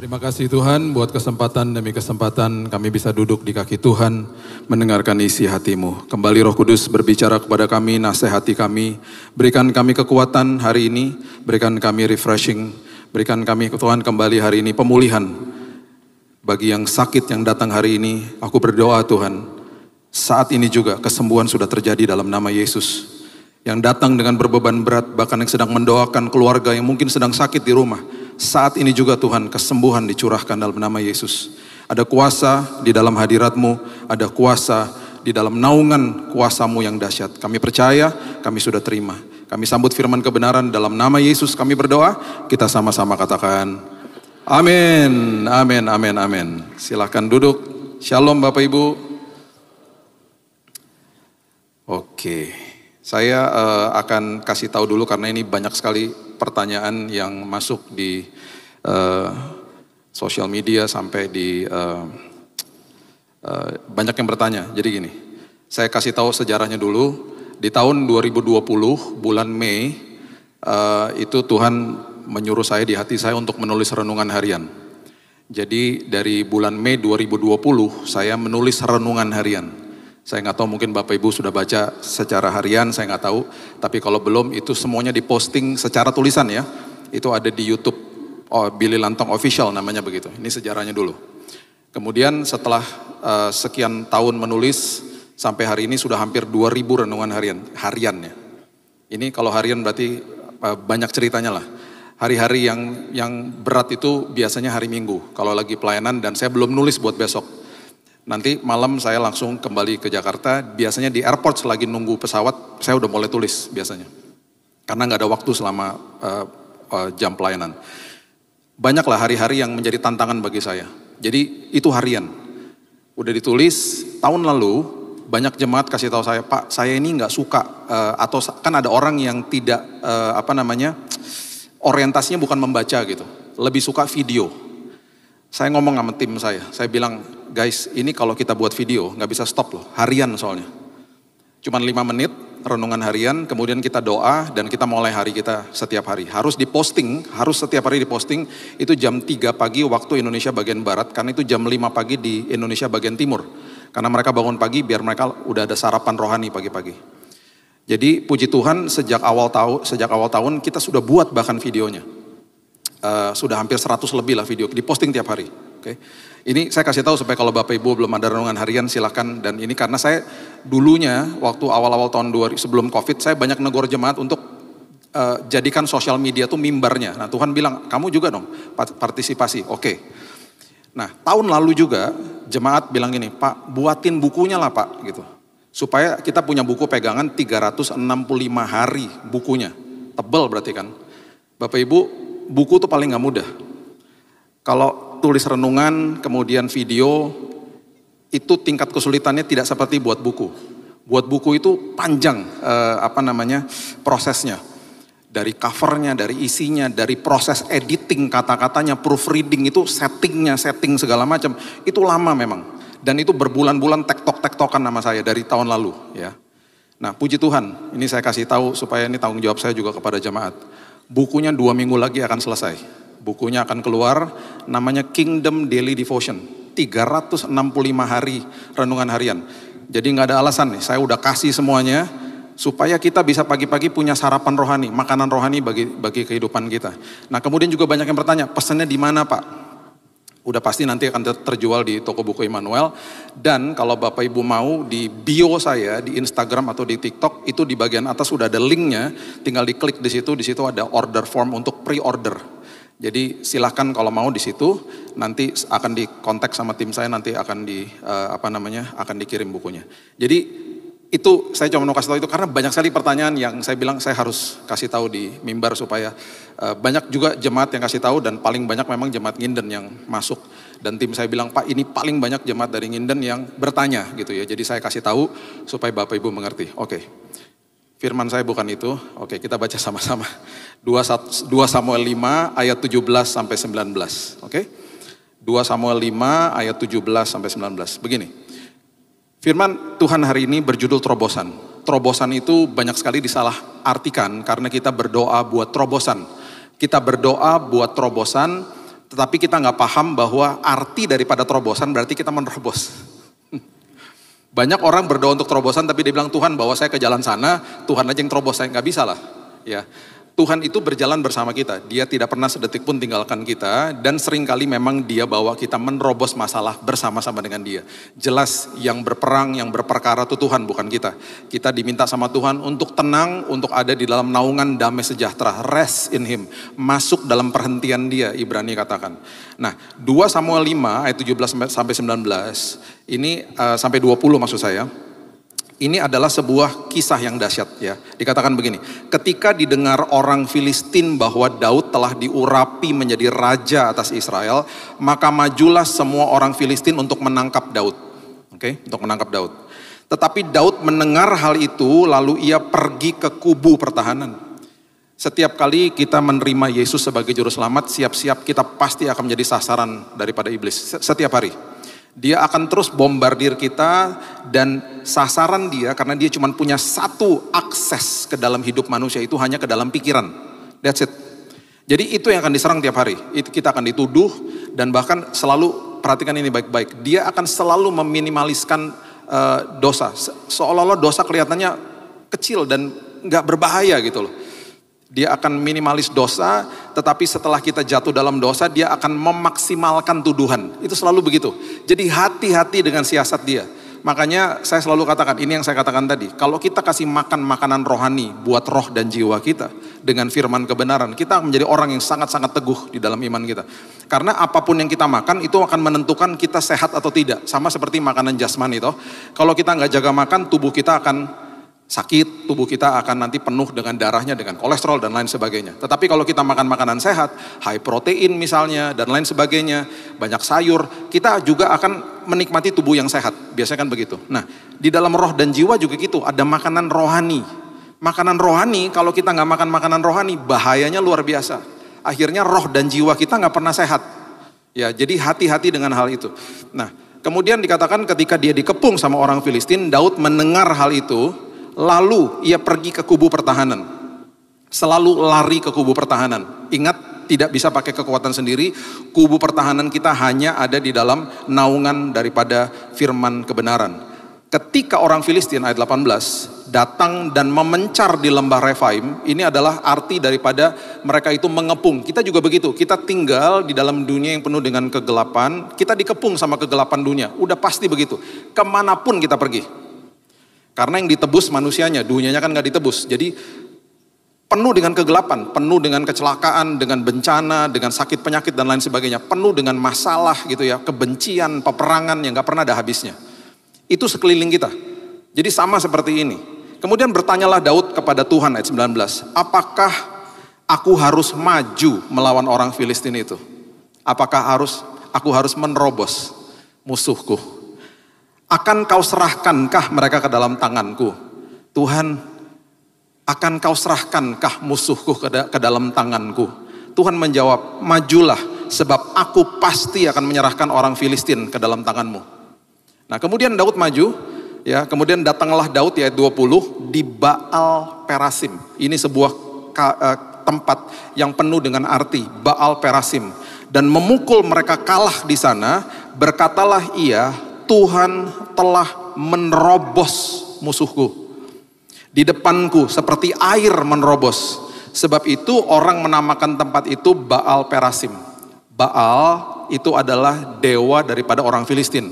Terima kasih Tuhan buat kesempatan demi kesempatan kami bisa duduk di kaki Tuhan, mendengarkan isi hati-Mu. Kembali Roh Kudus berbicara kepada kami, nasihati kami, berikan kami kekuatan hari ini, berikan kami refreshing, berikan kami Tuhan kembali hari ini pemulihan. Bagi yang sakit yang datang hari ini, aku berdoa Tuhan, saat ini juga kesembuhan sudah terjadi dalam nama Yesus. Yang datang dengan berbeban berat, bahkan yang sedang mendoakan keluarga yang mungkin sedang sakit di rumah. Saat ini juga Tuhan kesembuhan dicurahkan dalam nama Yesus. Ada kuasa di dalam hadirat-Mu, ada kuasa di dalam naungan kuasa-Mu yang dahsyat. Kami percaya, kami sudah terima. Kami sambut firman kebenaran dalam nama Yesus kami berdoa. Kita sama-sama katakan, amin, amin, amin, amin. Silakan duduk. Shalom Bapak Ibu. Oke, saya akan kasih tahu dulu karena ini banyak sekali pertanyaan yang masuk di sosial media sampai di banyak yang bertanya. Jadi gini, saya kasih tahu sejarahnya dulu. Di tahun 2020 bulan Mei itu Tuhan menyuruh saya di hati saya untuk menulis renungan harian. Jadi dari bulan Mei 2020 saya menulis renungan harian. Saya nggak tahu mungkin Bapak Ibu sudah baca secara harian, saya nggak tahu. Tapi kalau belum itu semuanya diposting secara tulisan ya. Itu ada di YouTube, Billy Lantong Official namanya begitu. Ini sejarahnya dulu. Kemudian setelah sekian tahun menulis, sampai hari ini sudah hampir 2000 renungan hariannya. Ini kalau harian berarti banyak ceritanya lah. Hari-hari yang berat itu biasanya hari Minggu. Kalau lagi pelayanan dan saya belum nulis buat besok. Nanti malam saya langsung kembali ke Jakarta, biasanya di airport lagi nunggu pesawat, saya udah mulai tulis biasanya. Karena nggak ada waktu selama jam pelayanan. Banyaklah hari-hari yang menjadi tantangan bagi saya. Jadi itu harian. Udah ditulis, tahun lalu banyak jemaat kasih tahu saya, Pak saya ini nggak suka, atau kan ada orang yang tidak, orientasinya bukan membaca gitu, lebih suka video. Saya ngomong sama tim saya bilang, guys ini kalau kita buat video nggak bisa stop loh, harian soalnya. Cuman 5 menit renungan harian, kemudian kita doa dan kita mulai hari kita setiap hari. Harus diposting, harus setiap hari diposting, itu jam 3 pagi waktu Indonesia bagian Barat, karena itu jam 5 pagi di Indonesia bagian Timur. Karena mereka bangun pagi biar mereka udah ada sarapan rohani pagi-pagi. Jadi puji Tuhan sejak awal tahun kita sudah buat bahkan videonya. Sudah hampir 100 lebih lah video, diposting tiap hari. Oke. Ini saya kasih tahu supaya kalau Bapak Ibu belum ada renungan harian silakan, dan ini karena saya dulunya waktu awal-awal tahun 2000 sebelum Covid saya banyak negor jemaat untuk jadikan sosial media tuh mimbarnya. Nah Tuhan bilang kamu juga dong partisipasi. Oke. Nah tahun lalu juga jemaat bilang gini, Pak buatin bukunya lah Pak gitu. Supaya kita punya buku pegangan 365 hari bukunya. Tebal berarti kan. Bapak Ibu buku tuh paling gak mudah. Kalau tulis renungan, kemudian video, itu tingkat kesulitannya tidak seperti buat buku. Buat buku itu panjang, prosesnya. Dari covernya, dari isinya, dari proses editing kata-katanya, proofreading itu setting segala macam. Itu lama memang. Dan itu berbulan-bulan tektok-tektokan nama saya dari tahun lalu. Ya. Nah puji Tuhan, ini saya kasih tahu supaya ini tanggung jawab saya juga kepada jemaat. Bukunya 2 minggu lagi akan selesai. Bukunya akan keluar, namanya Kingdom Daily Devotion. 365 hari renungan harian. Jadi gak ada alasan nih, saya udah kasih semuanya. Supaya kita bisa pagi-pagi punya sarapan rohani, makanan rohani bagi kehidupan kita. Nah kemudian juga banyak yang bertanya, pesannya di mana Pak? Udah pasti nanti akan terjual di toko buku Immanuel. Dan kalau Bapak Ibu mau di bio saya di Instagram atau di TikTok itu di bagian atas sudah ada linknya, tinggal diklik di situ ada order form untuk pre-order. Jadi silahkan kalau mau di situ nanti akan dikontak sama tim saya, nanti akan akan dikirim bukunya. Jadi itu saya cuma mau kasih tahu itu karena banyak sekali pertanyaan yang saya bilang saya harus kasih tahu di mimbar supaya banyak juga jemaat yang kasih tahu, dan paling banyak memang jemaat Nginden yang masuk, dan tim saya bilang Pak ini paling banyak jemaat dari Nginden yang bertanya gitu ya. Jadi saya kasih tahu supaya Bapak Ibu mengerti. Oke. Firman saya bukan itu. Oke, kita baca sama-sama. 2 Samuel 5 ayat 17 sampai 19. Oke. 2 Samuel 5 ayat 17 sampai 19. Begini. Firman Tuhan hari ini berjudul terobosan. Terobosan itu banyak sekali disalah artikan karena kita berdoa buat terobosan. Kita berdoa buat terobosan, Tetapi kita nggak paham bahwa arti daripada terobosan berarti kita menerobos. Banyak orang berdoa untuk terobosan tapi dia bilang, Tuhan bawa saya ke jalan sana, Tuhan aja yang terobos, saya nggak bisa lah. Ya, Tuhan itu berjalan bersama kita, dia tidak pernah sedetik pun tinggalkan kita, dan seringkali memang dia bawa kita menerobos masalah bersama-sama dengan dia. Jelas yang berperang, yang berperkara itu Tuhan, bukan kita. Kita diminta sama Tuhan untuk tenang, untuk ada di dalam naungan damai sejahtera, rest in Him, masuk dalam perhentian dia, Ibrani katakan. Nah, 2 Samuel 5 ayat 17 sampai 19, ini sampai 20 maksud saya. Ini adalah sebuah kisah yang dahsyat ya. Dikatakan begini, ketika didengar orang Filistin bahwa Daud telah diurapi menjadi raja atas Israel, maka majulah semua orang Filistin untuk menangkap Daud. Oke, untuk menangkap Daud. Tetapi Daud mendengar hal itu, lalu ia pergi ke kubu pertahanan. Setiap kali kita menerima Yesus sebagai juru selamat, siap-siap kita pasti akan menjadi sasaran daripada iblis. Setiap hari. Dia akan terus bombardir kita, dan sasaran dia karena dia cuma punya satu akses ke dalam hidup manusia, itu hanya ke dalam pikiran. That's it. Jadi itu yang akan diserang tiap hari. Itu kita akan dituduh, dan bahkan selalu, perhatikan ini baik-baik, dia akan selalu meminimaliskan dosa. Seolah-olah dosa kelihatannya kecil dan gak berbahaya gitu loh. Dia akan minimalis dosa, tetapi setelah kita jatuh dalam dosa, dia akan memaksimalkan tuduhan. Itu selalu begitu. Jadi hati-hati dengan siasat dia. Makanya saya selalu katakan, ini yang saya katakan tadi, kalau kita kasih makan makanan rohani buat roh dan jiwa kita, dengan firman kebenaran, kita akan menjadi orang yang sangat-sangat teguh di dalam iman kita. Karena apapun yang kita makan, itu akan menentukan kita sehat atau tidak. Sama seperti makanan jasmani itu. Kalau kita nggak jaga makan, tubuh kita akan sakit, tubuh kita akan nanti penuh dengan darahnya, dengan kolesterol dan lain sebagainya. Tetapi kalau kita makan makanan sehat, high protein misalnya dan lain sebagainya, banyak sayur, kita juga akan menikmati tubuh yang sehat. Biasanya kan begitu. Nah, di dalam roh dan jiwa juga gitu, ada makanan rohani. Makanan rohani, kalau kita nggak makan makanan rohani, bahayanya luar biasa. Akhirnya roh dan jiwa kita nggak pernah sehat. Ya, jadi hati-hati dengan hal itu. Nah, kemudian dikatakan ketika dia dikepung sama orang Filistin, Daud mendengar hal itu, lalu ia pergi ke kubu pertahanan. Selalu lari ke kubu pertahanan. Ingat, tidak bisa pakai kekuatan sendiri. Kubu pertahanan kita hanya ada di dalam naungan daripada firman kebenaran. Ketika orang Filistin ayat 18 datang dan memencar di lembah Refaim, ini adalah arti daripada mereka itu mengepung. Kita juga begitu, kita tinggal di dalam dunia yang penuh dengan kegelapan, kita dikepung sama kegelapan dunia. Udah pasti begitu, kemanapun kita pergi. Karena yang ditebus manusianya, dunianya kan gak ditebus. Jadi penuh dengan kegelapan, penuh dengan kecelakaan, dengan bencana, dengan sakit penyakit dan lain sebagainya. Penuh dengan masalah gitu ya, kebencian, peperangan yang gak pernah ada habisnya. Itu sekeliling kita. Jadi sama seperti ini. Kemudian bertanyalah Daud kepada Tuhan ayat 19. Apakah aku harus maju melawan orang Filistin itu? Apakah aku harus menerobos musuhku? Akan kau serahkankah mereka ke dalam tanganku? Tuhan, akan kau serahkankah musuhku ke dalam tanganku? Tuhan menjawab, majulah sebab aku pasti akan menyerahkan orang Filistin ke dalam tanganmu. Nah kemudian Daud maju, ya kemudian datanglah Daud di ayat 20 di Baal Perasim. Ini sebuah tempat yang penuh dengan arti, Baal Perasim. Dan memukul mereka kalah di sana, berkatalah ia, Tuhan telah menerobos musuhku di depanku seperti air menerobos. Sebab itu orang menamakan tempat itu Baal Perasim. Baal itu adalah dewa daripada orang Filistin.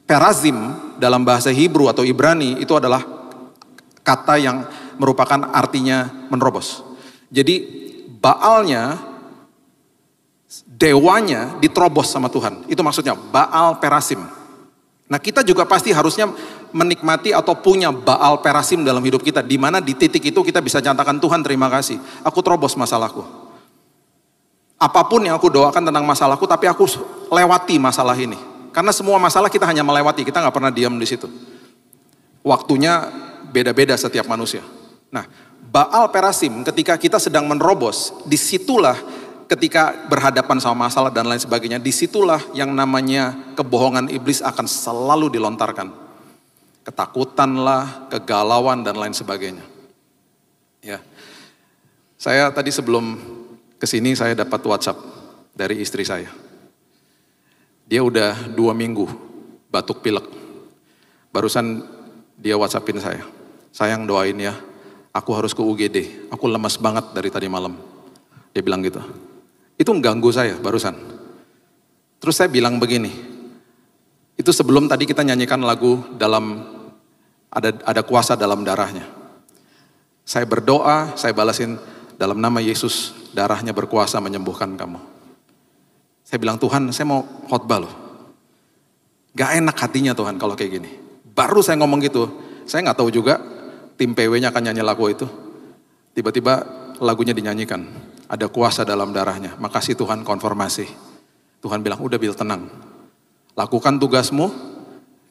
Perazim dalam bahasa Hebrew atau Ibrani itu adalah kata yang merupakan artinya menerobos. Jadi Baalnya, dewanya diterobos sama Tuhan. Itu maksudnya Baal Perasim. Nah kita juga pasti harusnya menikmati atau punya Baal Perasim dalam hidup kita. Di mana di titik itu kita bisa nyatakan, Tuhan terima kasih, aku terobos masalahku. Apapun yang aku doakan tentang masalahku, tapi aku lewati masalah ini. Karena semua masalah kita hanya melewati, kita nggak pernah diam di situ. Waktunya beda-beda setiap manusia. Nah, Baal Perasim ketika kita sedang menerobos, disitulah ketika berhadapan sama masalah dan lain sebagainya, disitulah yang namanya kebohongan iblis akan selalu dilontarkan. Ketakutanlah, kegalauan dan lain sebagainya. Ya, saya tadi sebelum kesini saya dapat WhatsApp. dari istri saya. Dia udah 2 minggu batuk pilek. Barusan dia WhatsAppin saya. Sayang doain ya, aku harus ke UGD. Aku lemas banget dari tadi malam. Dia bilang gitu. Itu mengganggu saya barusan. Terus saya bilang begini. Itu sebelum tadi kita nyanyikan lagu dalam ada kuasa dalam darahnya. Saya berdoa, saya balasin dalam nama Yesus, darahnya berkuasa menyembuhkan kamu. Saya bilang, Tuhan saya mau khotbah loh. Gak enak hatinya Tuhan kalau kayak gini. Baru saya ngomong gitu, saya gak tahu juga tim PW-nya akan nyanyi lagu itu. Tiba-tiba lagunya dinyanyikan. Ada kuasa dalam darahnya. Makasih Tuhan, konfirmasi. Tuhan bilang, udah Bil, tenang. Lakukan tugasmu,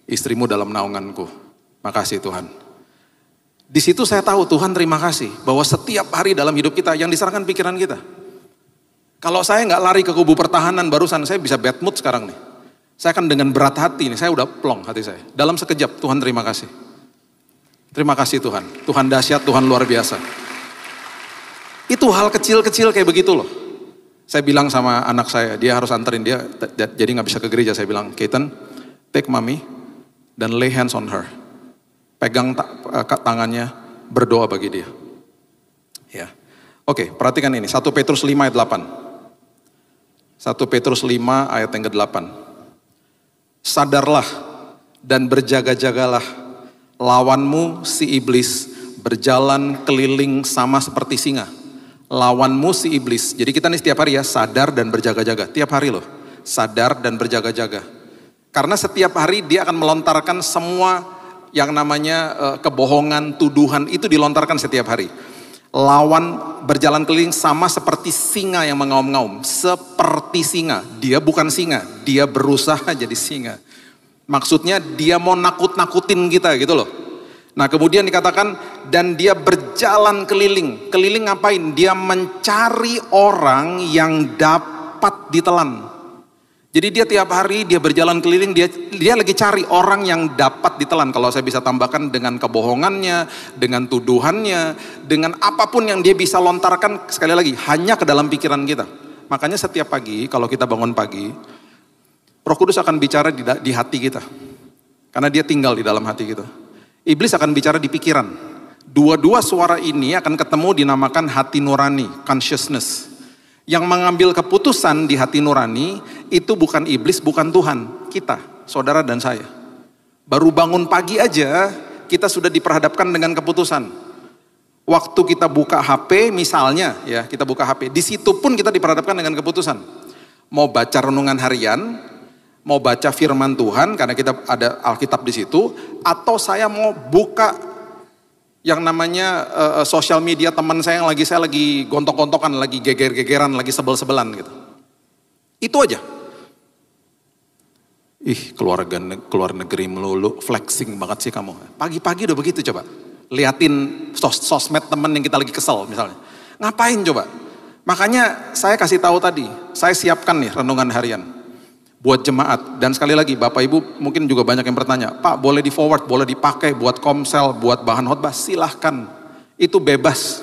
istrimu dalam naunganku. Makasih Tuhan. Di situ saya tahu Tuhan terima kasih. Bahwa setiap hari dalam hidup kita yang diserahkan pikiran kita. Kalau saya nggak lari ke kubu pertahanan barusan, saya bisa bad mood sekarang nih. Saya akan dengan berat hati nih, saya udah plong hati saya. Dalam sekejap, Tuhan terima kasih. Terima kasih Tuhan. Tuhan dahsyat, Tuhan luar biasa. Itu hal kecil-kecil kayak begitu loh. Saya bilang sama anak saya, dia harus anterin dia, jadi nggak bisa ke gereja. Saya bilang, Keaton, take mommy dan lay hands on her. Pegang tangannya, berdoa bagi dia. Ya. Oke, perhatikan ini, 1 Petrus 5 ayat 8. 1 Petrus 5 ayat yang ke-8. Sadarlah dan berjaga-jagalah, lawanmu si iblis berjalan keliling sama seperti singa. Lawanmu si iblis. Jadi kita nih setiap hari ya sadar dan berjaga-jaga. Tiap hari loh, sadar dan berjaga-jaga. Karena setiap hari dia akan melontarkan semua yang namanya kebohongan, tuduhan itu dilontarkan setiap hari. Lawan berjalan keliling sama seperti singa yang mengaum-ngaum. Seperti singa. Dia bukan singa. Dia berusaha jadi singa. Maksudnya dia mau nakut-nakutin kita gitu loh. Nah kemudian dikatakan dan dia berjalan keliling. Keliling ngapain? Dia mencari orang yang dapat ditelan. Jadi dia tiap hari dia berjalan keliling, dia lagi cari orang yang dapat ditelan. Kalau saya bisa tambahkan dengan kebohongannya, dengan tuduhannya, dengan apapun yang dia bisa lontarkan, sekali lagi hanya ke dalam pikiran kita. Makanya setiap pagi kalau kita bangun pagi, Roh Kudus akan bicara di hati kita. Karena dia tinggal di dalam hati kita. Iblis akan bicara di pikiran. Dua-dua suara ini akan ketemu dinamakan hati nurani, consciousness. Yang mengambil keputusan di hati nurani itu bukan iblis, bukan Tuhan. Kita, saudara dan saya. Baru bangun pagi aja kita sudah diperhadapkan dengan keputusan. Waktu kita buka HP misalnya ya, kita buka HP. Di situ pun kita diperhadapkan dengan keputusan. Mau baca renungan harian, mau baca firman Tuhan karena kita ada Alkitab di situ, atau saya mau buka yang namanya sosial media teman saya yang saya lagi gontok-gontokan, lagi geger-gegeran, lagi sebel-sebelan gitu. Itu aja. Ih, keluar negeri melulu, flexing banget sih kamu. Pagi-pagi udah begitu coba. Liatin sosmed temen yang kita lagi kesel misalnya. Ngapain coba? Makanya saya kasih tahu tadi, saya siapkan nih renungan harian buat jemaat. Dan sekali lagi Bapak Ibu mungkin juga banyak yang bertanya, Pak boleh di forward, boleh dipakai buat komsel, buat bahan khotbah, silahkan. Itu bebas,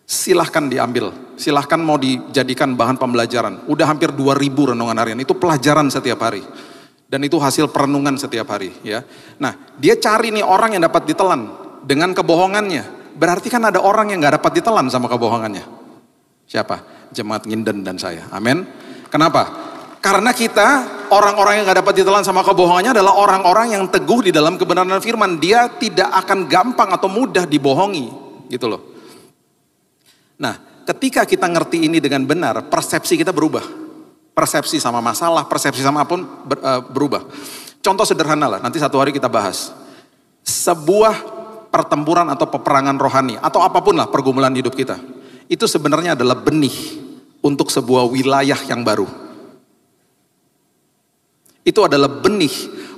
silahkan diambil, silahkan mau dijadikan bahan pembelajaran. Udah hampir 2000 renungan harian, itu pelajaran setiap hari. Dan itu hasil perenungan setiap hari ya. Nah dia cari nih orang yang dapat ditelan dengan kebohongannya. Berarti kan ada orang yang gak dapat ditelan sama kebohongannya. Siapa? Jemaat Nginden dan saya, amin. Kenapa? Karena kita, orang-orang yang gak dapat ditelan sama kebohongannya adalah orang-orang yang teguh di dalam kebenaran firman. Dia tidak akan gampang atau mudah dibohongi, gitu loh. Nah, ketika kita ngerti ini dengan benar, persepsi kita berubah. Persepsi sama masalah, persepsi sama apapun berubah. Contoh sederhana lah, nanti satu hari kita bahas. Sebuah pertempuran atau peperangan rohani, atau apapun lah pergumulan hidup kita. Itu sebenarnya adalah benih untuk sebuah wilayah yang baru. Itu adalah benih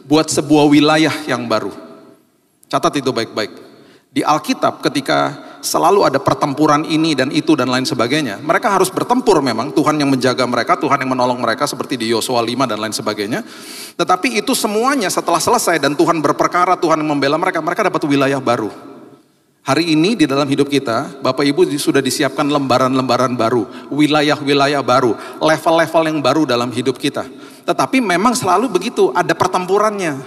buat sebuah wilayah yang baru. Catat itu baik-baik. Di Alkitab ketika selalu ada pertempuran ini dan itu dan lain sebagainya. Mereka harus bertempur memang. Tuhan yang menjaga mereka, Tuhan yang menolong mereka seperti di Yosua 5 dan lain sebagainya. Tetapi itu semuanya setelah selesai dan Tuhan berperkara, Tuhan yang membela mereka, mereka dapat wilayah baru. Hari ini di dalam hidup kita, Bapak Ibu sudah disiapkan lembaran-lembaran baru, wilayah-wilayah baru, level-level yang baru dalam hidup kita. Tetapi memang selalu begitu, ada pertempurannya.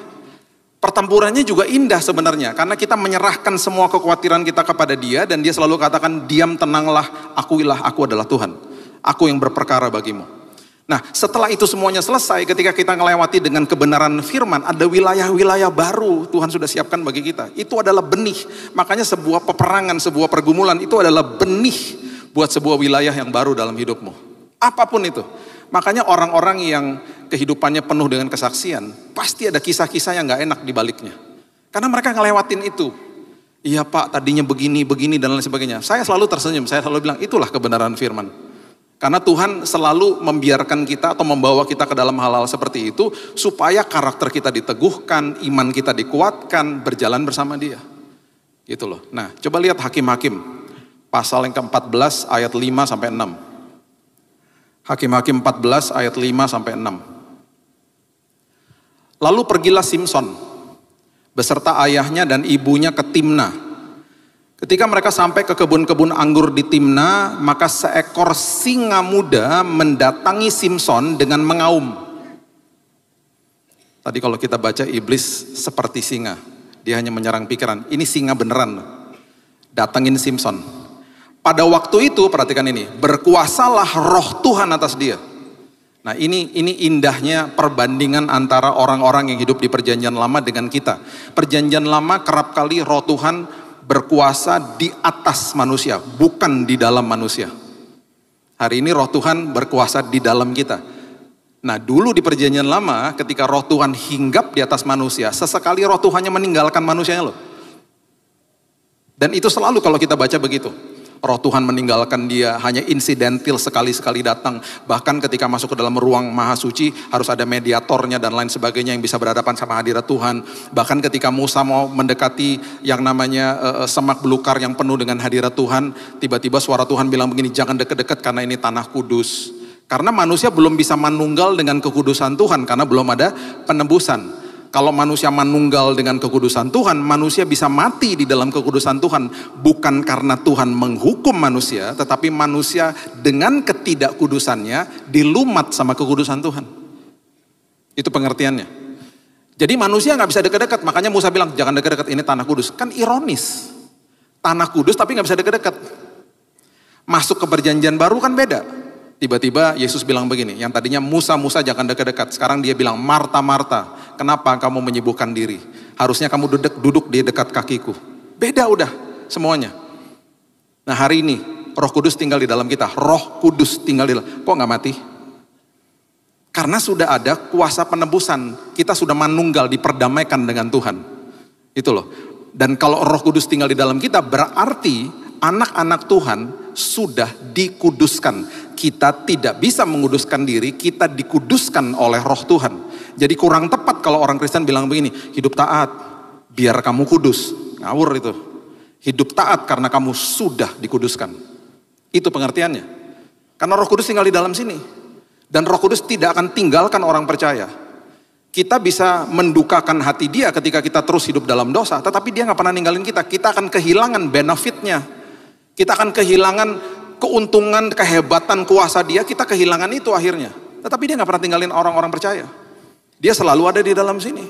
Pertempurannya juga indah sebenarnya, karena kita menyerahkan semua kekhawatiran kita kepada Dia, dan Dia selalu katakan, diam, tenanglah, akuilah, aku adalah Tuhan. Aku yang berperkara bagimu. Nah, setelah itu semuanya selesai, ketika kita melewati dengan kebenaran firman, ada wilayah-wilayah baru Tuhan sudah siapkan bagi kita. Itu adalah benih. Makanya sebuah peperangan, sebuah pergumulan itu adalah benih buat sebuah wilayah yang baru dalam hidupmu. Apapun itu. Makanya orang-orang yang kehidupannya penuh dengan kesaksian, pasti ada kisah-kisah yang gak enak di baliknya. Karena mereka ngelewatin itu. Iya Pak, tadinya begini, begini, dan lain sebagainya. Saya selalu tersenyum, saya selalu bilang, itulah kebenaran firman. Karena Tuhan selalu membiarkan kita atau membawa kita ke dalam hal-hal seperti itu supaya karakter kita diteguhkan, iman kita dikuatkan, berjalan bersama Dia. Gitu loh. Nah, coba lihat Hakim-Hakim pasal yang ke-14 ayat 5 sampai 6. Hakim-Hakim 14 ayat 5 sampai 6. Lalu pergilah Simson beserta ayahnya dan ibunya ke Timna. Ketika mereka sampai ke kebun-kebun anggur di Timna, maka seekor singa muda mendatangi Simson dengan mengaum. Tadi kalau kita baca iblis seperti singa, dia hanya menyerang pikiran. Ini singa beneran, datangin Simson. Pada waktu itu, perhatikan ini, berkuasalah roh Tuhan atas dia. Nah ini indahnya perbandingan antara orang-orang yang hidup di perjanjian lama dengan kita. Perjanjian lama kerap kali roh Tuhan berkuasa di atas manusia, bukan di dalam manusia. Hari ini roh Tuhan berkuasa di dalam kita. Nah dulu di perjanjian lama ketika roh Tuhan hinggap di atas manusia, sesekali roh Tuhannya meninggalkan manusianya loh. Dan itu selalu kalau kita baca begitu. Roh Tuhan meninggalkan dia, hanya insidental sekali-sekali datang. Bahkan ketika masuk ke dalam ruang maha suci, harus ada mediatornya dan lain sebagainya yang bisa berhadapan sama hadirat Tuhan. Bahkan ketika Musa mau mendekati yang namanya semak belukar yang penuh dengan hadirat Tuhan, tiba-tiba suara Tuhan bilang begini, jangan deket-deket karena ini tanah kudus. Karena manusia belum bisa manunggal dengan kekudusan Tuhan, karena belum ada penebusan. Kalau manusia manunggal dengan kekudusan Tuhan, manusia bisa mati di dalam kekudusan Tuhan. Bukan karena Tuhan menghukum manusia, tetapi manusia dengan ketidakkudusannya dilumat sama kekudusan Tuhan. Itu pengertiannya. Jadi manusia gak bisa dekat-dekat, makanya Musa bilang jangan dekat-dekat, ini tanah kudus. Kan ironis. Tanah kudus tapi gak bisa dekat-dekat. Masuk ke perjanjian baru kan beda. Tiba-tiba Yesus bilang begini, yang tadinya Musa jangan dekat-dekat. Sekarang dia bilang, Marta, Marta, kenapa kamu menyibukkan diri? Harusnya kamu duduk di dekat kakiku. Beda udah semuanya. Nah hari ini Roh Kudus tinggal di dalam kita. Roh Kudus tinggal di dalam. Kok gak mati? Karena sudah ada kuasa penebusan. Kita sudah manunggal, diperdamaikan dengan Tuhan. Itu loh. Dan kalau Roh Kudus tinggal di dalam kita, berarti anak-anak Tuhan sudah dikuduskan. Kita tidak bisa menguduskan diri, kita dikuduskan oleh roh Tuhan. Jadi kurang tepat kalau orang Kristen bilang begini, hidup taat, biar kamu kudus. Ngawur itu. Hidup taat karena kamu sudah dikuduskan. Itu pengertiannya. Karena Roh Kudus tinggal di dalam sini. Dan Roh Kudus tidak akan tinggalkan orang percaya. Kita bisa mendukakan hati dia ketika kita terus hidup dalam dosa, tetapi dia gak pernah ninggalin kita. Kita akan kehilangan benefitnya. Kita akan kehilangan keuntungan, kehebatan, kuasa dia, kita kehilangan itu akhirnya. Tetapi dia gak pernah tinggalin orang-orang percaya. Dia selalu ada di dalam sini.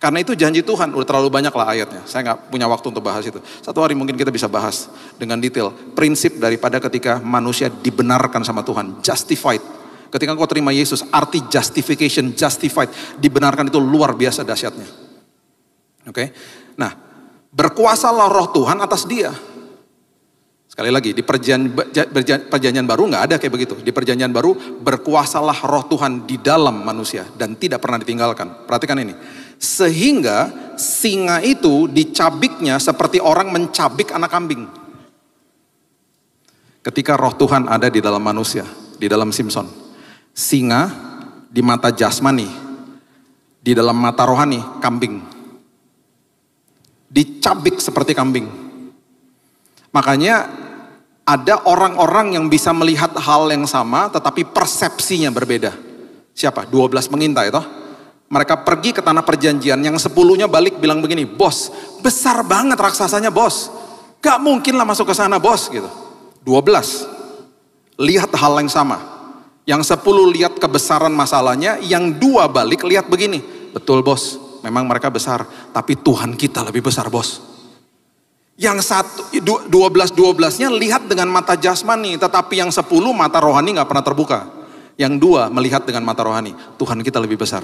Karena itu janji Tuhan, udah terlalu banyak lah ayatnya. Saya gak punya waktu untuk bahas itu. Satu hari mungkin kita bisa bahas dengan detail. Prinsip daripada ketika manusia dibenarkan sama Tuhan, justified. Ketika engkau terima Yesus, arti justification, justified, dibenarkan itu luar biasa dahsyatnya. Oke? Nah, berkuasalah roh Tuhan atas dia. Sekali lagi, di perjanjian baru nggak ada kayak begitu. Di perjanjian baru berkuasalah roh Tuhan di dalam manusia dan tidak pernah ditinggalkan. Perhatikan ini. Sehingga singa itu dicabiknya seperti orang mencabik anak kambing. Ketika roh Tuhan ada di dalam manusia, di dalam Simson. Singa di mata jasmani, di dalam mata rohani, kambing. Dicabik seperti kambing. Makanya ada orang-orang yang bisa melihat hal yang sama tetapi persepsinya berbeda. Siapa? 12 pengintai toh. Mereka pergi ke tanah perjanjian, yang 10-nya balik bilang begini, bos, besar banget raksasanya bos. Gak mungkin lah masuk ke sana bos gitu. 12 lihat hal yang sama. Yang 10 lihat kebesaran masalahnya, yang 2 balik lihat begini. Betul bos, memang mereka besar, tapi Tuhan kita lebih besar bos. Yang 12-12-nya lihat dengan mata jasmani, tetapi yang 10 mata rohani gak pernah terbuka. Yang 2 melihat dengan mata rohani, Tuhan kita lebih besar.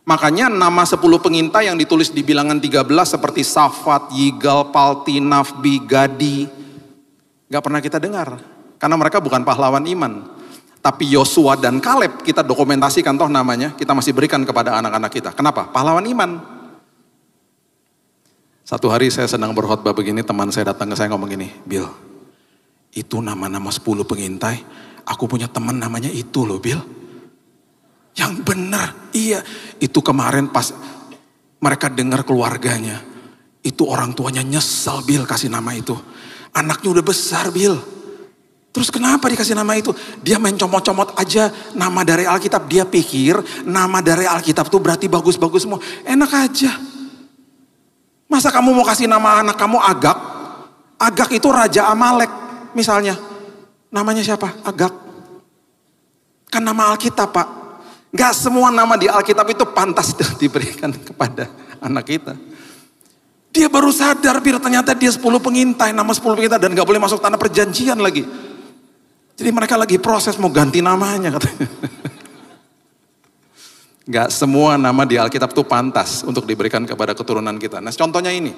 Makanya nama 10 pengintai yang ditulis di bilangan 13 seperti Safat, Yigal, Palti, Nafbi, Gadi, gak pernah kita dengar. Karena mereka bukan pahlawan iman. Tapi Yosua dan Kaleb kita dokumentasikan toh namanya, kita masih berikan kepada anak-anak kita. Kenapa? Pahlawan iman. Satu hari saya sedang berkhotbah begini, teman saya datang ke saya ngomong gini, Bill, itu nama-nama 10 pengintai, aku punya teman namanya itu loh Bill. Yang benar, iya. Itu kemarin pas mereka dengar keluarganya, itu orang tuanya nyesel Bill kasih nama itu. Anaknya udah besar Bill. Terus kenapa dikasih nama itu? Dia main comot-comot aja nama dari Alkitab. Dia pikir nama dari Alkitab itu berarti bagus-bagus semua. Enak aja. Masa kamu mau kasih nama anak kamu Agag? Agag itu Raja Amalek misalnya. Namanya siapa? Agag. Kan nama Alkitab Pak. Gak semua nama di Alkitab itu pantas diberikan kepada anak kita. Dia baru sadar ternyata dia 10 pengintai. Nama 10 pengintai dan gak boleh masuk tanah perjanjian lagi. Jadi mereka lagi proses mau ganti namanya katanya. Gak semua nama di Alkitab itu pantas untuk diberikan kepada keturunan kita. Nah contohnya ini.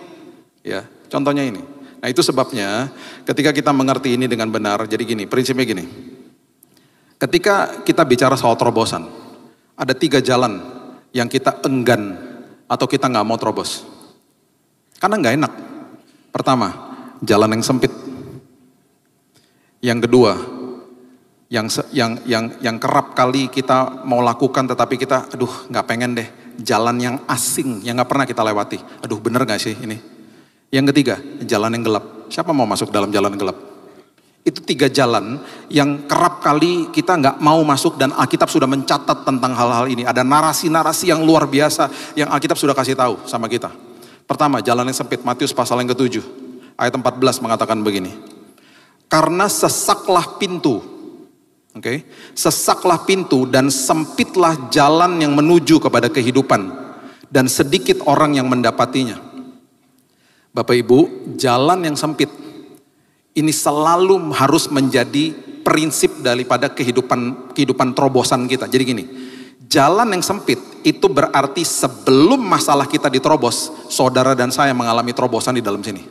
Ya, contohnya ini. Nah itu sebabnya ketika kita mengerti ini dengan benar. Jadi gini, prinsipnya gini. Ketika kita bicara soal terobosan. Ada 3 jalan yang kita enggan atau kita gak mau terobos. Karena gak enak. Pertama, jalan yang sempit. Yang kedua, yang kerap kali kita mau lakukan tetapi kita aduh gak pengen deh, jalan yang asing yang gak pernah kita lewati. Aduh bener gak sih ini? Yang ketiga, jalan yang gelap. Siapa mau masuk dalam jalan gelap? Itu 3 jalan yang kerap kali kita gak mau masuk dan Alkitab sudah mencatat tentang hal-hal ini. Ada narasi-narasi yang luar biasa yang Alkitab sudah kasih tahu sama kita. Pertama, jalan yang sempit. Matius pasal yang ke-7 ayat 14 mengatakan begini. Karena sesaklah pintu. Oke, sesaklah pintu dan sempitlah jalan yang menuju kepada kehidupan dan sedikit orang yang mendapatinya. Bapak Ibu, jalan yang sempit ini selalu harus menjadi prinsip daripada kehidupan terobosan kita. Jadi gini, jalan yang sempit itu berarti sebelum masalah kita diterobos, saudara dan saya mengalami terobosan di dalam sini.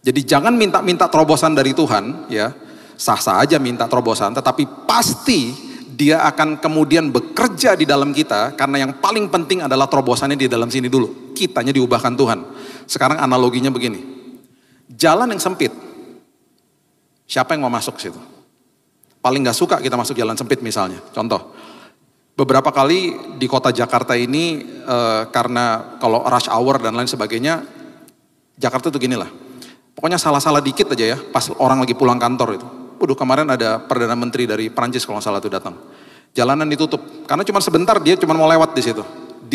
Jadi jangan minta terobosan dari Tuhan, ya. Sah-sah aja minta terobosan, tetapi pasti dia akan kemudian bekerja di dalam kita, karena yang paling penting adalah terobosannya di dalam sini dulu. Kitanya diubahkan Tuhan. Sekarang analoginya begini, jalan yang sempit, siapa yang mau masuk situ? Paling gak suka kita masuk jalan sempit misalnya, contoh. Beberapa kali di kota Jakarta ini, karena kalau rush hour dan lain sebagainya, Jakarta tuh gini lah, pokoknya salah-salah dikit aja ya, pas orang lagi pulang kantor itu. Waduh, kemarin ada Perdana Menteri dari Perancis kalau nggak salah itu datang. Jalanan ditutup karena cuma sebentar, dia cuma mau lewat di situ.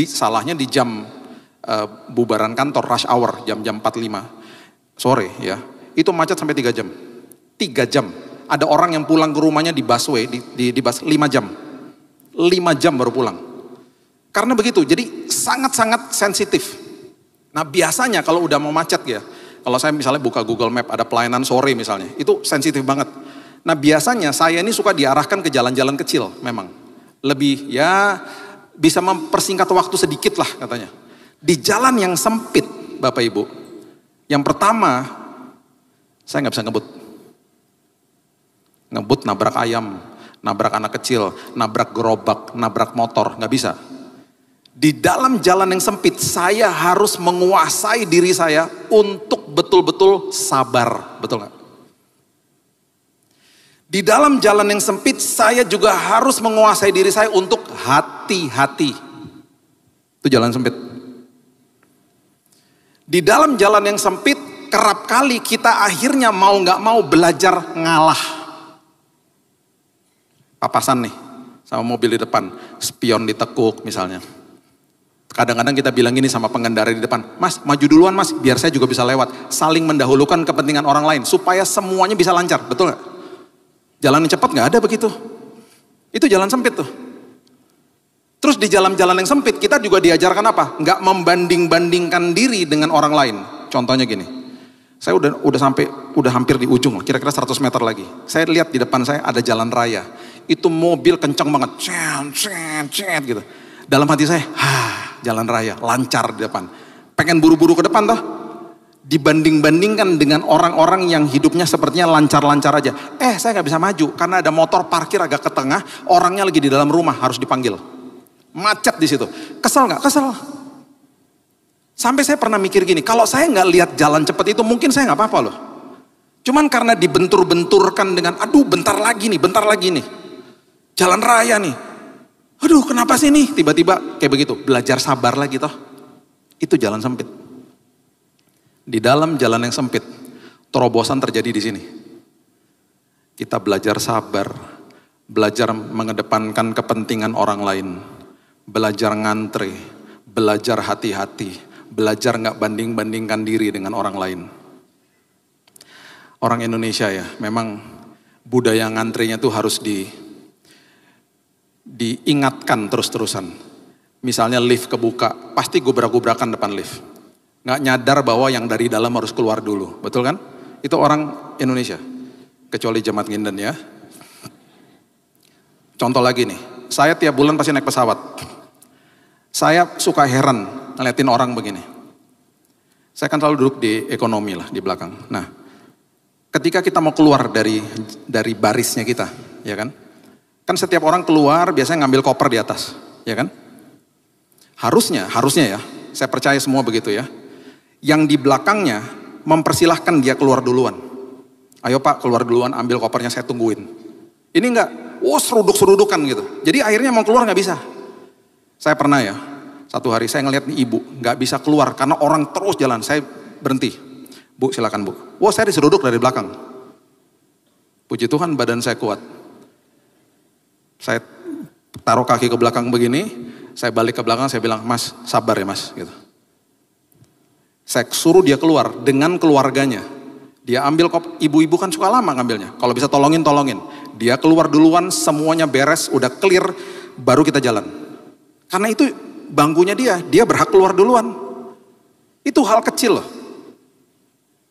Salahnya di jam bubaran kantor, rush hour, jam-jam 4:05 sore ya. Itu macet sampai 3 jam. 3 jam. Ada orang yang pulang ke rumahnya di busway, di bus 5 jam. 5 jam baru pulang. Karena begitu, jadi sangat-sangat sensitif. Nah biasanya kalau udah mau macet ya, kalau saya misalnya buka Google Map, ada pelayanan sore misalnya, itu sensitif banget. Nah biasanya saya ini suka diarahkan ke jalan-jalan kecil memang. Lebih ya bisa mempersingkat waktu sedikit lah katanya. Di jalan yang sempit Bapak Ibu, yang pertama saya gak bisa ngebut. Ngebut nabrak ayam, nabrak anak kecil, nabrak gerobak, nabrak motor, gak bisa. Di dalam jalan yang sempit saya harus menguasai diri saya untuk betul-betul sabar, betul gak? Di dalam jalan yang sempit saya juga harus menguasai diri saya untuk hati-hati. Itu jalan sempit. Di dalam jalan yang sempit kerap kali kita akhirnya mau gak mau belajar ngalah. Papasan nih sama mobil di depan, spion ditekuk misalnya. Kadang-kadang kita bilang gini sama pengendara di depan, mas maju duluan mas, biar saya juga bisa lewat. Saling mendahulukan kepentingan orang lain, supaya semuanya bisa lancar, betul gak? Jalan yang cepat gak ada begitu. Itu jalan sempit tuh. Terus di jalan-jalan yang sempit, kita juga diajarkan apa? Gak membanding-bandingkan diri dengan orang lain. Contohnya gini, saya udah hampir di ujung, kira-kira 100 meter lagi. Saya lihat di depan saya ada jalan raya. Itu mobil kencang banget, cet gitu. Dalam hati saya, jalan raya, lancar di depan. Pengen buru-buru ke depan toh. Dibanding-bandingkan dengan orang-orang yang hidupnya sepertinya lancar-lancar aja. Saya gak bisa maju, karena ada motor parkir agak ke tengah, orangnya lagi di dalam rumah, harus dipanggil. Macet di situ. Kesel gak? Kesel. Sampai saya pernah mikir gini, kalau saya gak lihat jalan cepat itu, mungkin saya gak apa-apa loh. Cuman karena dibentur-benturkan dengan, aduh bentar lagi nih. Jalan raya nih. Aduh kenapa sih nih? Tiba-tiba kayak begitu, belajar sabar lagi toh. Itu jalan sempit. Di dalam jalan yang sempit, terobosan terjadi di sini. Kita belajar sabar, belajar mengedepankan kepentingan orang lain, belajar ngantri, belajar hati-hati, belajar gak banding-bandingkan diri dengan orang lain. Orang Indonesia ya, memang budaya ngantrinya tuh harus diingatkan terus-terusan. Misalnya lift kebuka, pasti gubrak-gubrakan depan lift. Nggak nyadar bahwa yang dari dalam harus keluar dulu, betul kan? Itu orang Indonesia, kecuali jemaat Nginden ya. Contoh lagi nih, saya tiap bulan pasti naik pesawat. Saya suka heran ngeliatin orang begini. Saya kan selalu duduk di ekonomi lah, di belakang. Nah, ketika kita mau keluar dari barisnya kita, ya kan? Kan setiap orang keluar biasanya ngambil koper di atas, ya kan? Harusnya ya, saya percaya semua begitu ya. Yang di belakangnya mempersilahkan dia keluar duluan. Ayo Pak keluar duluan, ambil kopernya saya tungguin. Ini enggak, seruduk-serudukan gitu. Jadi akhirnya mau keluar nggak bisa. Saya pernah ya, satu hari saya ngeliat nih ibu nggak bisa keluar karena orang terus jalan. Saya berhenti, Bu silakan Bu. Saya diseruduk dari belakang. Puji Tuhan badan saya kuat. Saya taruh kaki ke belakang begini, saya balik ke belakang, saya bilang, Mas sabar ya Mas. Gitu. Saya suruh dia keluar dengan keluarganya. Dia ambil ibu-ibu kan suka lama ngambilnya. Kalau bisa tolongin. Dia keluar duluan, semuanya beres, udah clear, baru kita jalan. Karena itu bangkunya dia berhak keluar duluan. Itu hal kecil loh.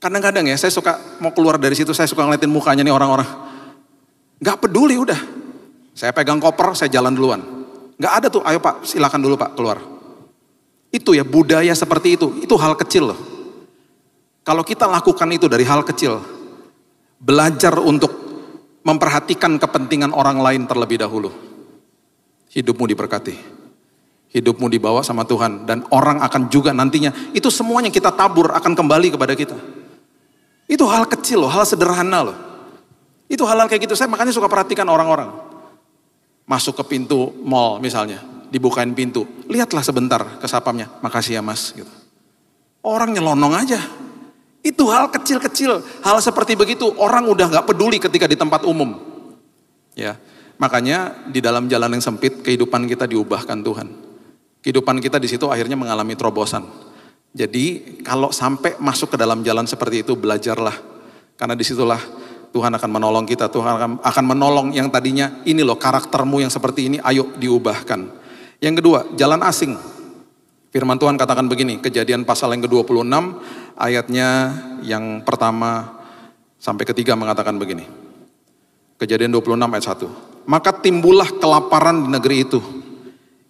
Kadang-kadang ya saya suka mau keluar dari situ, saya suka ngeliatin mukanya nih orang-orang. Gak peduli udah. Saya pegang koper, saya jalan duluan. Gak ada tuh, ayo Pak, silakan dulu Pak, keluar. Itu ya, budaya seperti itu hal kecil loh. Kalau kita lakukan itu dari hal kecil, belajar untuk memperhatikan kepentingan orang lain terlebih dahulu. Hidupmu diberkati. Hidupmu dibawa sama Tuhan, dan orang akan juga nantinya, itu semuanya kita tabur akan kembali kepada kita. Itu hal kecil loh, hal sederhana loh. Itu hal-hal kayak gitu, saya makanya suka perhatikan orang-orang. Masuk ke pintu mall misalnya, dibukain pintu, lihatlah sebentar ke sapamnya, makasih ya Mas. Gitu. Orang nyelonong aja. Itu hal kecil-kecil, hal seperti begitu orang udah gak peduli ketika di tempat umum. Ya, makanya di dalam jalan yang sempit kehidupan kita diubahkan Tuhan. Kehidupan kita di situ akhirnya mengalami terobosan. Jadi kalau sampai masuk ke dalam jalan seperti itu belajarlah, karena disitulah Tuhan akan menolong kita, Tuhan akan menolong yang tadinya ini loh karaktermu yang seperti ini, ayo diubahkan. Yang kedua, jalan asing. Firman Tuhan katakan begini, Kejadian pasal yang ke-26 ayatnya yang pertama sampai ketiga mengatakan begini. Kejadian 26 ayat 1. Maka timbullah kelaparan di negeri itu.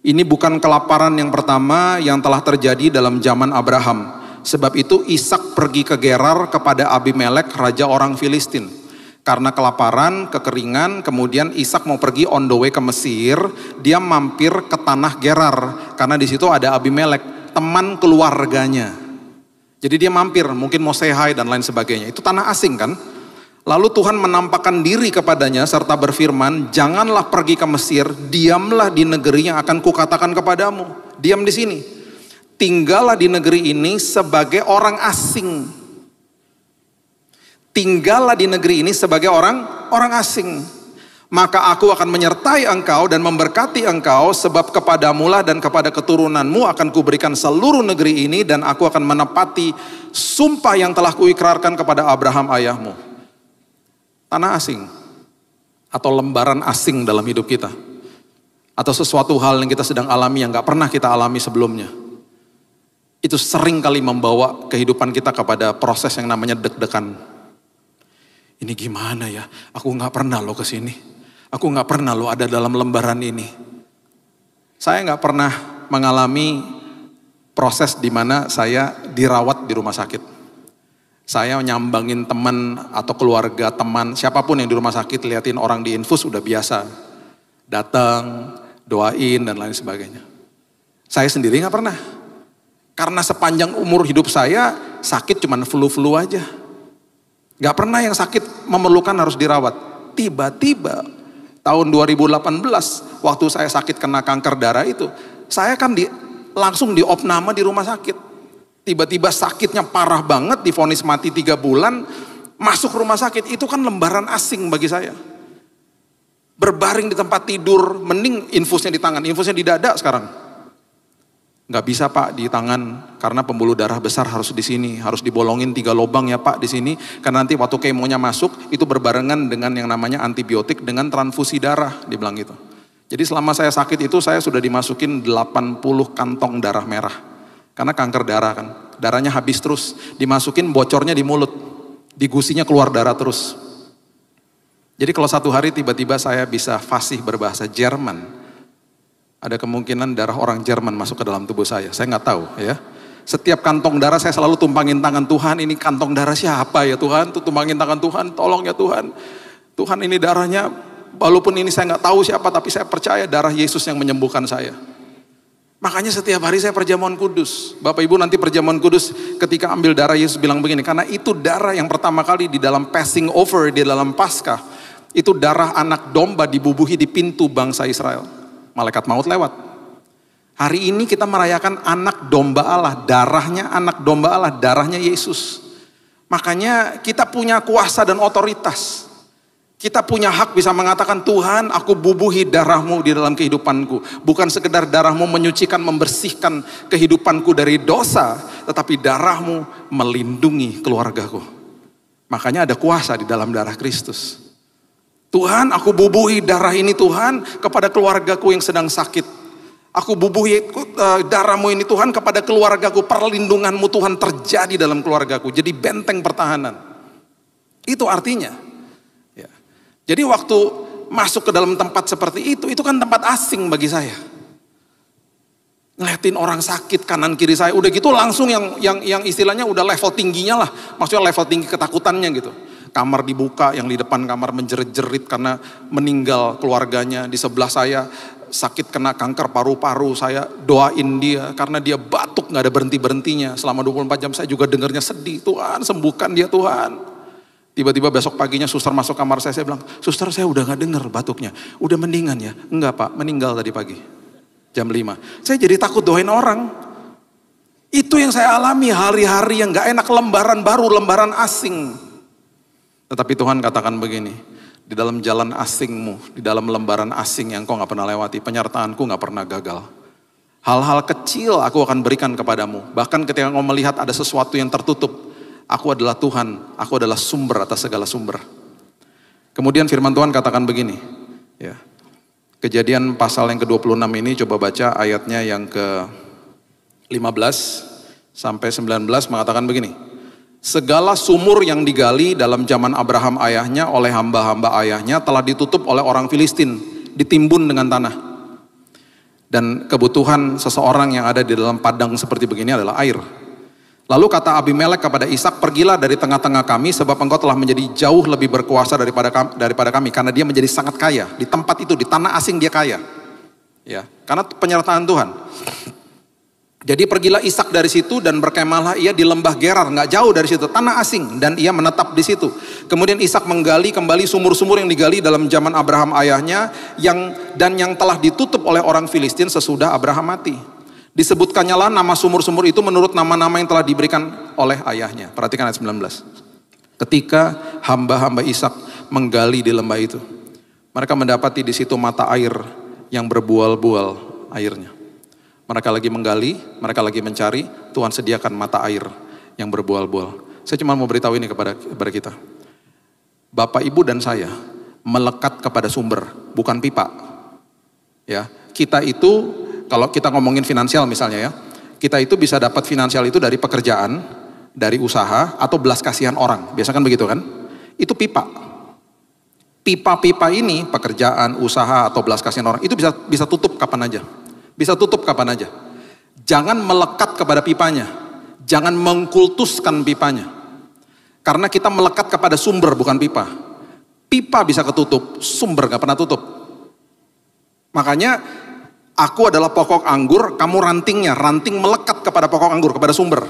Ini bukan kelaparan yang pertama yang telah terjadi dalam zaman Abraham. Sebab itu Ishak pergi ke Gerar kepada Abimelek, raja orang Filistin. Karena kelaparan, kekeringan, kemudian Ishak mau pergi on the way ke Mesir, dia mampir ke tanah Gerar, karena di situ ada Abimelek, teman keluarganya. Jadi dia mampir, mungkin mau say hi dan lain sebagainya. Itu tanah asing kan? Lalu Tuhan menampakkan diri kepadanya serta berfirman, janganlah pergi ke Mesir, diamlah di negeri yang akan kukatakan kepadamu. Diam di sini. Tinggallah di negeri ini sebagai orang asing. Tinggallah di negeri ini sebagai orang asing. Maka aku akan menyertai engkau dan memberkati engkau, sebab kepadamulah dan kepada keturunanmu akan kuberikan seluruh negeri ini, dan aku akan menepati sumpah yang telah kuikrarkan kepada Abraham ayahmu. Tanah asing atau lembaran asing dalam hidup kita, atau sesuatu hal yang kita sedang alami yang gak pernah kita alami sebelumnya, itu sering kali membawa kehidupan kita kepada proses yang namanya deg-degan. Ini gimana ya? Aku gak pernah loh kesini. Aku gak pernah loh ada dalam lembaran ini. Saya gak pernah mengalami proses di mana saya dirawat di rumah sakit. Saya nyambangin teman atau keluarga teman, siapapun yang di rumah sakit, liatin orang di infus udah biasa. Datang, doain dan lain sebagainya. Saya sendiri gak pernah. Karena sepanjang umur hidup saya, sakit cuman flu-flu aja. Gak pernah yang sakit memerlukan harus dirawat. Tiba-tiba tahun 2018, waktu saya sakit kena kanker darah itu, saya kan langsung diopname di rumah sakit. Tiba-tiba sakitnya parah banget, divonis mati 3 bulan, masuk rumah sakit. Itu kan lembaran asing bagi saya. Berbaring di tempat tidur, mending infusnya di tangan, infusnya di dada sekarang. Nggak bisa Pak di tangan, karena pembuluh darah besar harus di sini, harus dibolongin 3 lubang ya Pak di sini, karena nanti waktu kemonya masuk itu berbarengan dengan yang namanya antibiotik dengan transfusi darah, dibilang gitu. Jadi selama saya sakit itu saya sudah dimasukin 80 kantong darah merah, karena kanker darah kan, darahnya habis terus, dimasukin bocornya di mulut, di gusinya keluar darah terus. Jadi kalau satu hari tiba-tiba saya bisa fasih berbahasa Jerman, ada kemungkinan darah orang Jerman masuk ke dalam tubuh saya nggak tahu ya. Setiap kantong darah saya selalu tumpangin tangan, Tuhan ini kantong darah siapa ya Tuhan, tuh tumpangin tangan Tuhan, tolong ya Tuhan. Tuhan ini darahnya, walaupun ini saya nggak tahu siapa, tapi saya percaya darah Yesus yang menyembuhkan saya. Makanya setiap hari saya perjamuan kudus. Bapak Ibu nanti perjamuan kudus ketika ambil darah Yesus bilang begini, karena itu darah yang pertama kali di dalam passing over, di dalam Paskah, itu darah anak domba dibubuhi di pintu bangsa Israel. Malaikat maut lewat. Hari ini kita merayakan anak domba Allah, darahnya anak domba Allah, darahnya Yesus. Makanya kita punya kuasa dan otoritas. Kita punya hak bisa mengatakan, Tuhan aku bubuhi darahmu di dalam kehidupanku. Bukan sekedar darahmu menyucikan, membersihkan kehidupanku dari dosa, tetapi darahmu melindungi keluargaku. Makanya ada kuasa di dalam darah Kristus. Tuhan, aku bubuhi darah ini Tuhan kepada keluargaku yang sedang sakit. Aku bubuhi darahmu ini Tuhan kepada keluargaku. Perlindunganmu Tuhan terjadi dalam keluargaku. Jadi benteng pertahanan. Itu artinya. Ya. Jadi waktu masuk ke dalam tempat seperti itu kan tempat asing bagi saya. Ngeliatin orang sakit kanan kiri saya. Udah gitu langsung yang istilahnya udah level tingginya lah. Maksudnya level tinggi ketakutannya gitu. Kamar dibuka, yang di depan kamar menjerit-jerit karena meninggal keluarganya. Di sebelah saya sakit kena kanker paru-paru, saya doain dia karena dia batuk gak ada berhenti-berhentinya. Selama 24 jam saya juga dengarnya sedih, Tuhan sembuhkan dia Tuhan. Tiba-tiba besok paginya suster masuk kamar saya bilang, suster saya udah gak dengar batuknya, udah mendingan ya? Enggak Pak, meninggal tadi pagi, jam 5. Saya jadi takut doain orang. Itu yang saya alami hari-hari yang gak enak, lembaran baru, lembaran asing. Tetapi Tuhan katakan begini, di dalam jalan asingmu, di dalam lembaran asing yang kau gak pernah lewati, penyertaanku gak pernah gagal. Hal-hal kecil aku akan berikan kepadamu. Bahkan ketika kau melihat ada sesuatu yang tertutup, aku adalah Tuhan, aku adalah sumber atas segala sumber. Kemudian firman Tuhan katakan begini, ya. Kejadian pasal yang ke-26 ini coba baca ayatnya yang ke-15 sampai 19 mengatakan begini. Segala sumur yang digali dalam zaman Abraham ayahnya oleh hamba-hamba ayahnya telah ditutup oleh orang Filistin, ditimbun dengan tanah. Dan kebutuhan seseorang yang ada di dalam padang seperti begini adalah air. Lalu kata Abimelek kepada Ishak, pergilah dari tengah-tengah kami sebab engkau telah menjadi jauh lebih berkuasa daripada kami. Karena dia menjadi sangat kaya, di tempat itu, di tanah asing dia kaya. Ya, karena penyertaan Tuhan. Jadi pergilah Ishak dari situ dan berkemahlah ia di lembah Gerar, nggak jauh dari situ, tanah asing, dan ia menetap di situ. Kemudian Ishak menggali kembali sumur-sumur yang digali dalam zaman Abraham ayahnya, yang telah ditutup oleh orang Filistin sesudah Abraham mati. Disebutkannya lah nama sumur-sumur itu menurut nama-nama yang telah diberikan oleh ayahnya. Perhatikan ayat 19. Ketika hamba-hamba Ishak menggali di lembah itu, Mereka mendapati di situ mata air yang berbual-bual airnya. Mereka lagi menggali, mereka lagi mencari, Tuhan sediakan mata air yang berbual-bual. Saya cuma mau beritahu ini kepada kita. Bapak, Ibu, dan saya melekat kepada sumber, bukan pipa. Ya, kita itu kalau kita ngomongin finansial misalnya ya, kita itu bisa dapat finansial itu dari pekerjaan, dari usaha, atau belas kasihan orang. Biasa kan begitu kan? Itu pipa. Pipa-pipa ini, pekerjaan, usaha, atau belas kasihan orang, itu bisa tutup kapan aja. Bisa tutup kapan aja. Jangan melekat kepada pipanya. Jangan mengkultuskan pipanya. Karena kita melekat kepada sumber, bukan pipa. Pipa bisa ketutup, sumber gak pernah tutup. Makanya, aku adalah pokok anggur, kamu rantingnya. Ranting melekat kepada pokok anggur, kepada sumber.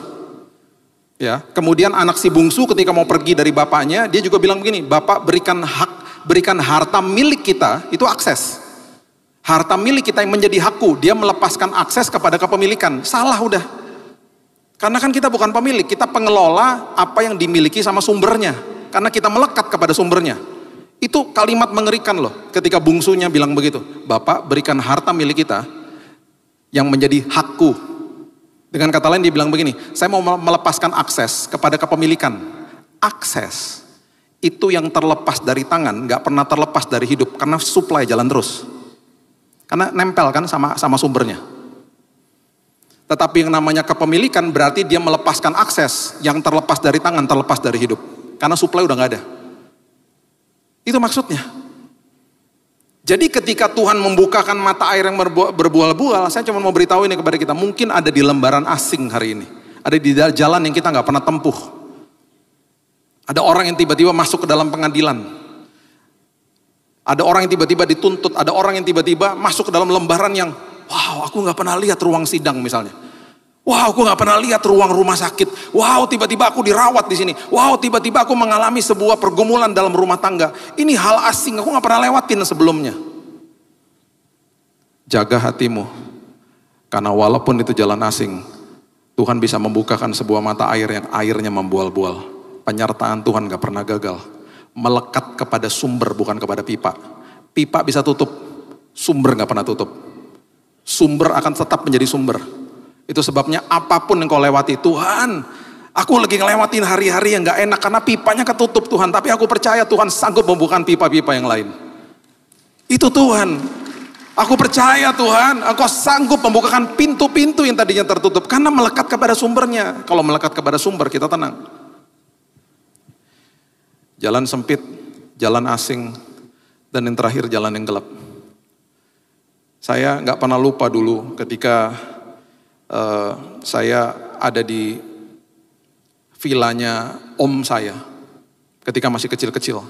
Ya, kemudian anak si bungsu ketika mau pergi dari bapaknya, dia juga bilang begini, Bapak berikan harta milik kita, itu akses. Harta milik kita yang menjadi hakku, dia melepaskan akses kepada kepemilikan. Salah udah. Karena kan kita bukan pemilik, kita pengelola apa yang dimiliki sama sumbernya. Karena kita melekat kepada sumbernya. Itu kalimat mengerikan loh, ketika bungsunya bilang begitu. Bapak berikan harta milik kita yang menjadi hakku. Dengan kata lain dia bilang begini, saya mau melepaskan akses kepada kepemilikan. Akses itu yang terlepas dari tangan, gak pernah terlepas dari hidup, karena supply jalan terus. Karena nempel kan sama sumbernya. Tetapi yang namanya kepemilikan berarti dia melepaskan akses yang terlepas dari tangan, terlepas dari hidup. Karena supply udah gak ada. Itu maksudnya. Jadi ketika Tuhan membukakan mata air yang berbual-bual, saya cuma mau beritahu ini kepada kita, mungkin ada di lembaran asing hari ini. Ada di jalan yang kita gak pernah tempuh. Ada orang yang tiba-tiba masuk ke dalam pengadilan. Ada orang yang tiba-tiba dituntut, ada orang yang tiba-tiba masuk ke dalam lembaran yang, wow, aku gak pernah lihat ruang sidang misalnya. Wow, aku gak pernah lihat ruang rumah sakit. Wow, tiba-tiba aku dirawat di sini. Wow, tiba-tiba aku mengalami sebuah pergumulan dalam rumah tangga. Ini hal asing, aku gak pernah lewatin sebelumnya. Jaga hatimu, karena walaupun itu jalan asing, Tuhan bisa membukakan sebuah mata air yang airnya membual-bual. Penyertaan Tuhan gak pernah gagal. Melekat kepada sumber, bukan kepada pipa. Pipa bisa tutup, sumber gak pernah tutup. Sumber akan tetap menjadi sumber. Itu sebabnya apapun yang kau lewati, Tuhan, aku lagi ngelewatin hari-hari yang gak enak karena pipanya ketutup Tuhan. Tapi aku percaya Tuhan sanggup membuka pipa-pipa yang lain. Itu Tuhan. Aku percaya Tuhan, Engkau sanggup membukakan pintu-pintu yang tadinya tertutup. Karena melekat kepada sumbernya. Kalau melekat kepada sumber, kita tenang. Jalan sempit, jalan asing, dan yang terakhir jalan yang gelap. Saya gak pernah lupa dulu ketika saya ada di vilanya om saya ketika masih kecil-kecil.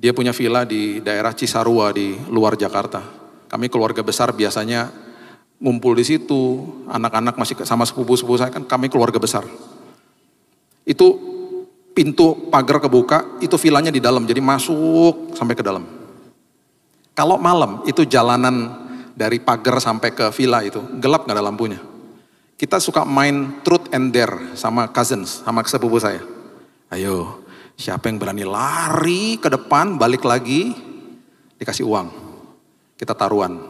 Dia punya villa di daerah Cisarua di luar Jakarta. Kami keluarga besar biasanya ngumpul di situ, anak-anak masih sama sepupu-sepupu saya, kan kami keluarga besar. Itu pintu pagar kebuka, itu villanya di dalam, jadi masuk sampai ke dalam. Kalau malam itu jalanan dari pagar sampai ke villa itu gelap, gak ada lampunya. Kita suka main truth and dare sama cousins, sama sepupu saya. Ayo, siapa yang berani lari ke depan, balik lagi, dikasih uang. Kita taruhan.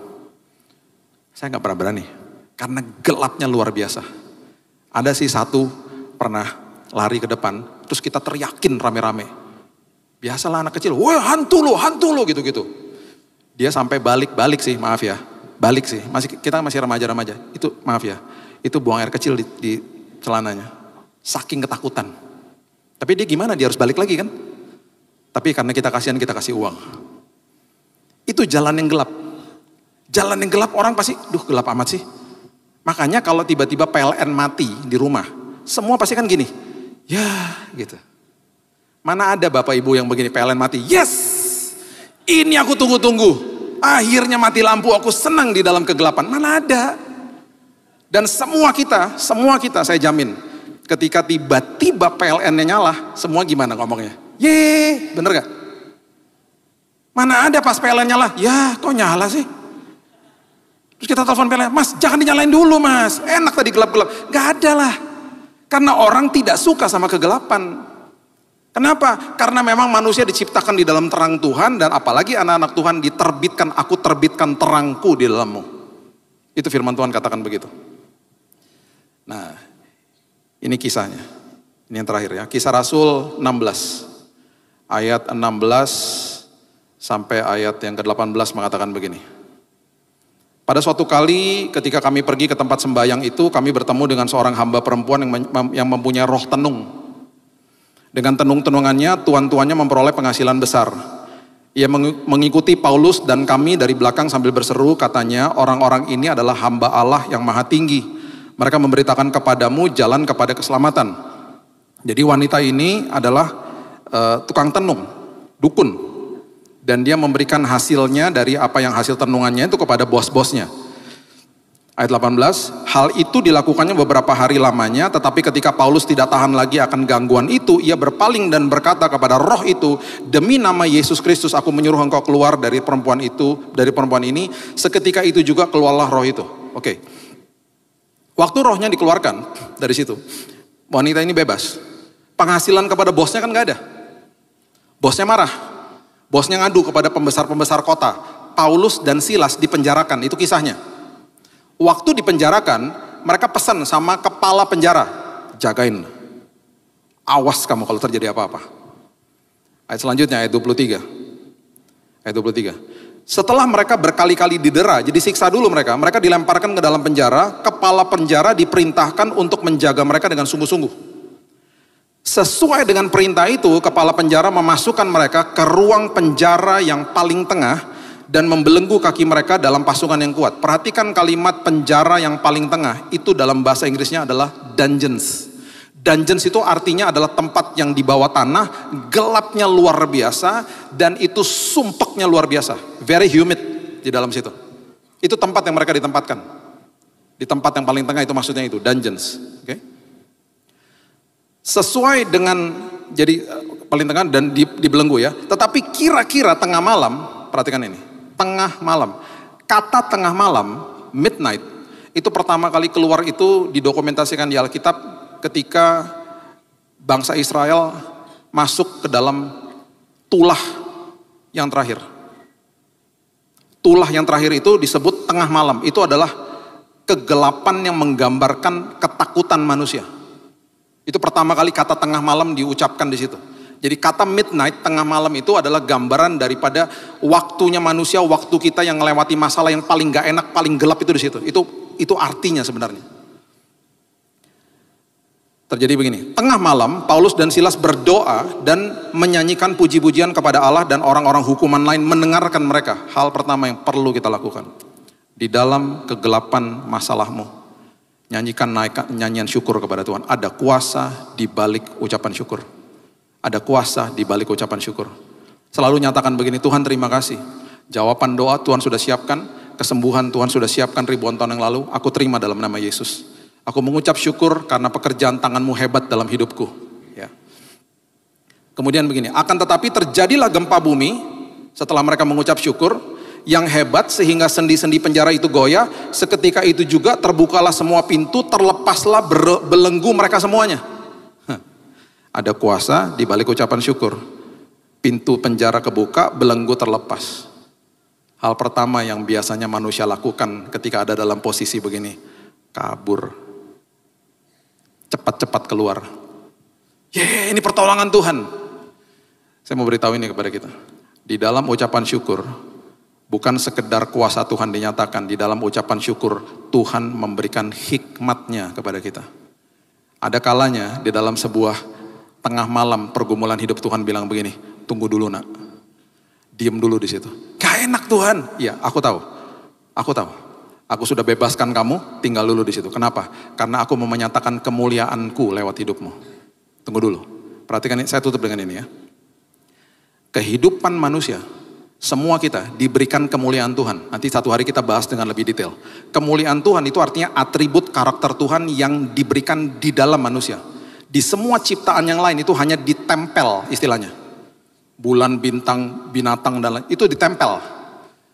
Saya gak pernah berani, karena gelapnya luar biasa. Ada sih satu pernah lari ke depan, terus kita teriakin rame-rame. Biasalah anak kecil, wah hantu lo gitu-gitu. Dia sampai balik sih, maaf ya. Balik sih, kita masih remaja-remaja. Itu maaf ya, itu buang air kecil di celananya. Saking ketakutan. Tapi dia gimana, dia harus balik lagi kan. Tapi karena kita kasihan, kita kasih uang. Itu jalan yang gelap. Jalan yang gelap orang pasti, duh gelap amat sih. Makanya kalau tiba-tiba PLN mati di rumah, semua pasti kan gini. Ya gitu. Mana ada bapak ibu yang begini, PLN mati. Yes, ini aku tunggu-tunggu. Akhirnya mati lampu, aku senang di dalam kegelapan. Mana ada. Dan semua kita saya jamin. Ketika tiba-tiba PLN-nya nyala, semua gimana ngomongnya? Yeay, bener gak? Mana ada pas PLN nyala? Ya, kok nyala sih? Terus kita telepon PLN, Mas jangan dinyalain dulu mas. Enak tadi gelap-gelap. Gak ada lah. Karena orang tidak suka sama kegelapan. Kenapa? Karena memang manusia diciptakan di dalam terang Tuhan, dan apalagi anak-anak Tuhan diterbitkan, aku terbitkan terangku di dalammu. Itu firman Tuhan katakan begitu. Nah, ini kisahnya. Ini yang terakhir ya. Kisah Rasul 16. Ayat 16 sampai ayat yang ke-18 mengatakan begini. Pada suatu kali ketika kami pergi ke tempat sembahyang itu, kami bertemu dengan seorang hamba perempuan yang mempunyai roh tenung. Dengan tenung-tenungannya, tuan-tuannya memperoleh penghasilan besar. Ia mengikuti Paulus dan kami dari belakang sambil berseru, katanya, orang-orang ini adalah hamba Allah yang maha tinggi. Mereka memberitakan kepadamu jalan kepada keselamatan. Jadi wanita ini adalah tukang tenung, dukun. Dan dia memberikan hasilnya dari apa yang hasil tenungannya itu kepada bos-bosnya. Ayat 18, hal itu dilakukannya beberapa hari lamanya, tetapi ketika Paulus tidak tahan lagi akan gangguan itu, ia berpaling dan berkata kepada roh itu, demi nama Yesus Kristus aku menyuruh engkau keluar dari perempuan ini. Seketika itu juga keluarlah roh itu. Oke. Waktu rohnya dikeluarkan dari situ, wanita ini bebas. Penghasilan kepada bosnya kan gak ada. Bosnya marah. Bosnya ngadu kepada pembesar-pembesar kota. Paulus dan Silas dipenjarakan, itu kisahnya. Waktu dipenjarakan, mereka pesan sama kepala penjara, jagain, awas kamu kalau terjadi apa-apa. Ayat selanjutnya, ayat 23. Ayat 23. Setelah mereka berkali-kali didera, jadi siksa dulu mereka dilemparkan ke dalam penjara, kepala penjara diperintahkan untuk menjaga mereka dengan sungguh-sungguh. Sesuai dengan perintah itu, kepala penjara memasukkan mereka ke ruang penjara yang paling tengah, dan membelenggu kaki mereka dalam pasungan yang kuat. Perhatikan kalimat penjara yang paling tengah, itu dalam bahasa Inggrisnya adalah dungeons. Dungeons itu artinya adalah tempat yang di bawah tanah, gelapnya luar biasa, dan itu sumpeknya luar biasa. Very humid di dalam situ. Itu tempat yang mereka ditempatkan. Di tempat yang paling tengah itu maksudnya itu, dungeons. Okay? Sesuai dengan, jadi paling tengah dan dibelenggu ya. Tetapi kira-kira tengah malam, perhatikan ini. Tengah malam, kata tengah malam, midnight, itu pertama kali keluar itu didokumentasikan di Alkitab ketika bangsa Israel masuk ke dalam tulah yang terakhir. Tulah yang terakhir itu disebut tengah malam, itu adalah kegelapan yang menggambarkan ketakutan manusia. Itu pertama kali kata tengah malam diucapkan di situ. Jadi kata midnight, tengah malam itu adalah gambaran daripada waktunya manusia, waktu kita yang melewati masalah yang paling gak enak, paling gelap itu di situ. Itu artinya sebenarnya. Terjadi begini, tengah malam Paulus dan Silas berdoa dan menyanyikan puji-pujian kepada Allah, dan orang-orang hukuman lain mendengarkan mereka. Hal pertama yang perlu kita lakukan, di dalam kegelapan masalahmu, nyanyikan nyanyian syukur kepada Tuhan. Ada kuasa di balik ucapan syukur. Ada kuasa di balik ucapan syukur. Selalu nyatakan begini, Tuhan terima kasih. Jawaban doa Tuhan sudah siapkan, kesembuhan Tuhan sudah siapkan ribuan tahun yang lalu. Aku terima dalam nama Yesus. Aku mengucap syukur karena pekerjaan tanganmu hebat dalam hidupku. Ya. Kemudian begini, akan tetapi terjadilah gempa bumi setelah mereka mengucap syukur yang hebat sehingga sendi-sendi penjara itu goyah. Seketika itu juga terbukalah semua pintu, terlepaslah belenggu mereka semuanya. Ada kuasa di balik ucapan syukur. Pintu penjara kebuka, belenggu terlepas. Hal pertama yang biasanya manusia lakukan ketika ada dalam posisi begini, kabur. Cepat-cepat keluar. Ini pertolongan Tuhan. Saya mau beritahu ini kepada kita. Di dalam ucapan syukur, bukan sekedar kuasa Tuhan dinyatakan, di dalam ucapan syukur Tuhan memberikan hikmatnya kepada kita. Ada kalanya di dalam sebuah tengah malam pergumulan hidup Tuhan bilang begini, tunggu dulu nak, diem dulu di situ. Gak enak Tuhan, iya aku tahu, aku sudah bebaskan kamu, tinggal dulu di situ. Kenapa? Karena aku mau menyatakan kemuliaanku lewat hidupmu. Tunggu dulu, perhatikan ini, saya tutup dengan ini ya. Kehidupan manusia, semua kita diberikan kemuliaan Tuhan. Nanti satu hari kita bahas dengan lebih detail. Kemuliaan Tuhan itu artinya atribut karakter Tuhan yang diberikan di dalam manusia. Di semua ciptaan yang lain itu hanya ditempel istilahnya. Bulan, bintang, binatang, dan lain, itu ditempel.